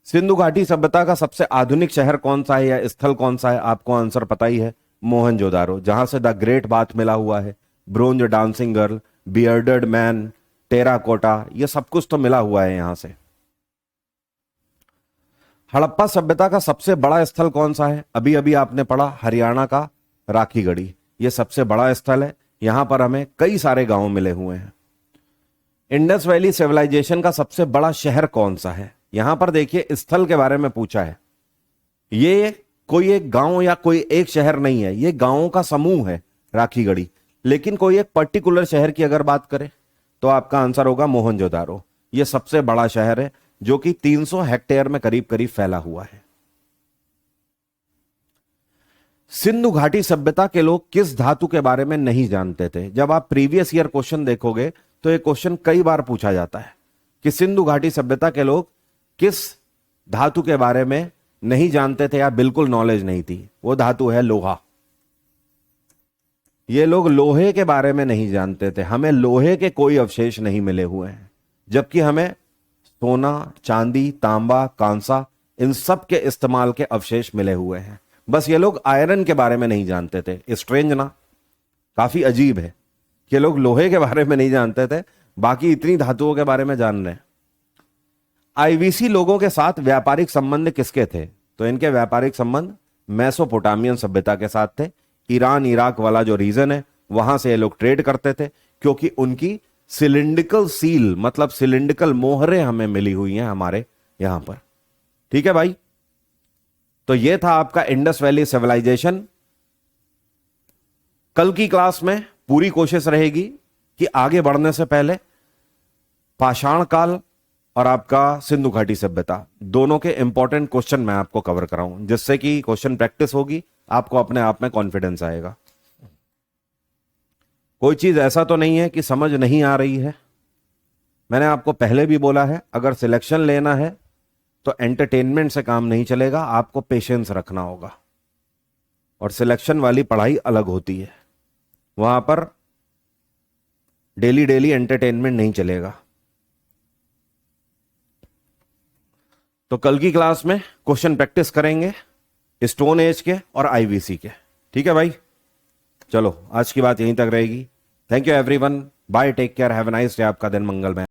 सिंधु घाटी सभ्यता का सबसे आधुनिक शहर कौन सा है या स्थल कौन सा है, आपको आंसर पता ही है, मोहनजोदारो, जहां से द ग्रेट बाथ मिला हुआ है, bronze dancing girl, bearded man, terracotta, ये सब कुछ तो मिला हुआ है यहां से। हड़प्पा सभ्यता का सबसे बड़ा स्थल कौन सा है, अभी अभी आपने पढ़ा, हरियाणा का राखीगढ़ी, यह सबसे बड़ा स्थल है। यहां पर हमें कई सारे गांव मिले हुए हैं। इंडस वैली सिविलाइजेशन का सबसे बड़ा शहर कौन सा है, यहां पर देखिए स्थल के बारे में पूछा है। ये कोई एक गांव या कोई एक शहर नहीं है, ये गांवों का समूह है राखीगढ़ी। लेकिन कोई एक पर्टिकुलर शहर की अगर बात करें तो आपका आंसर होगा मोहनजोदारो। ये सबसे बड़ा शहर है जो कि 300 हेक्टेयर में करीब करीब फैला हुआ है। सिंधु घाटी सभ्यता के लोग किस धातु के बारे में नहीं जानते थे? जब आप प्रीवियस ईयर क्वेश्चन देखोगे तो यह क्वेश्चन कई बार पूछा जाता है कि सिंधु घाटी सभ्यता के लोग किस धातु के बारे में नहीं जानते थे या बिल्कुल नॉलेज नहीं थी। वो धातु है लोहा। ये लोग लोहे के बारे में नहीं जानते थे। हमें लोहे के कोई अवशेष नहीं मिले हुए हैं, जबकि हमें सोना, चांदी, तांबा, कांसा इन सब के इस्तेमाल के अवशेष मिले हुए हैं। बस ये लोग आयरन के बारे में नहीं जानते थे। स्ट्रेंज ना, काफी अजीब है कि लोग लोहे के बारे में नहीं जानते थे, बाकी इतनी धातुओं के बारे में जान रहे हैं। आईवीसी लोगों के साथ व्यापारिक संबंध किसके थे? तो इनके व्यापारिक संबंध मेसोपोटामियन सभ्यता के साथ थे। ईरान इराक वाला जो रीजन है वहां से ये लोग ट्रेड करते थे, क्योंकि उनकी सिलिंड्रिकल सील मतलब सिलिंड्रिकल मोहरें हमें मिली हुई हैं हमारे यहां पर। ठीक है भाई, तो यह था आपका इंडस वैली सिविलाइजेशन। कल की क्लास में पूरी कोशिश रहेगी कि आगे बढ़ने से पहले पाषाण काल और आपका सिंधु घाटी सभ्यता दोनों के इंपॉर्टेंट क्वेश्चन मैं आपको कवर कराऊं, जिससे कि क्वेश्चन प्रैक्टिस होगी, आपको अपने आप में कॉन्फिडेंस आएगा। कोई चीज ऐसा तो नहीं है कि समझ नहीं आ रही है। मैंने आपको पहले भी बोला है, अगर सिलेक्शन लेना है तो एंटरटेनमेंट से काम नहीं चलेगा, आपको पेशेंस रखना होगा। और सिलेक्शन वाली पढ़ाई अलग होती है, वहां पर डेली डेली एंटरटेनमेंट नहीं चलेगा। तो कल की क्लास में क्वेश्चन प्रैक्टिस करेंगे स्टोन एज के और आईवीसी के। ठीक है भाई, चलो आज की बात यहीं तक रहेगी। Thank you everyone, bye, take care, have a nice day, आपका दिन मंगलमय।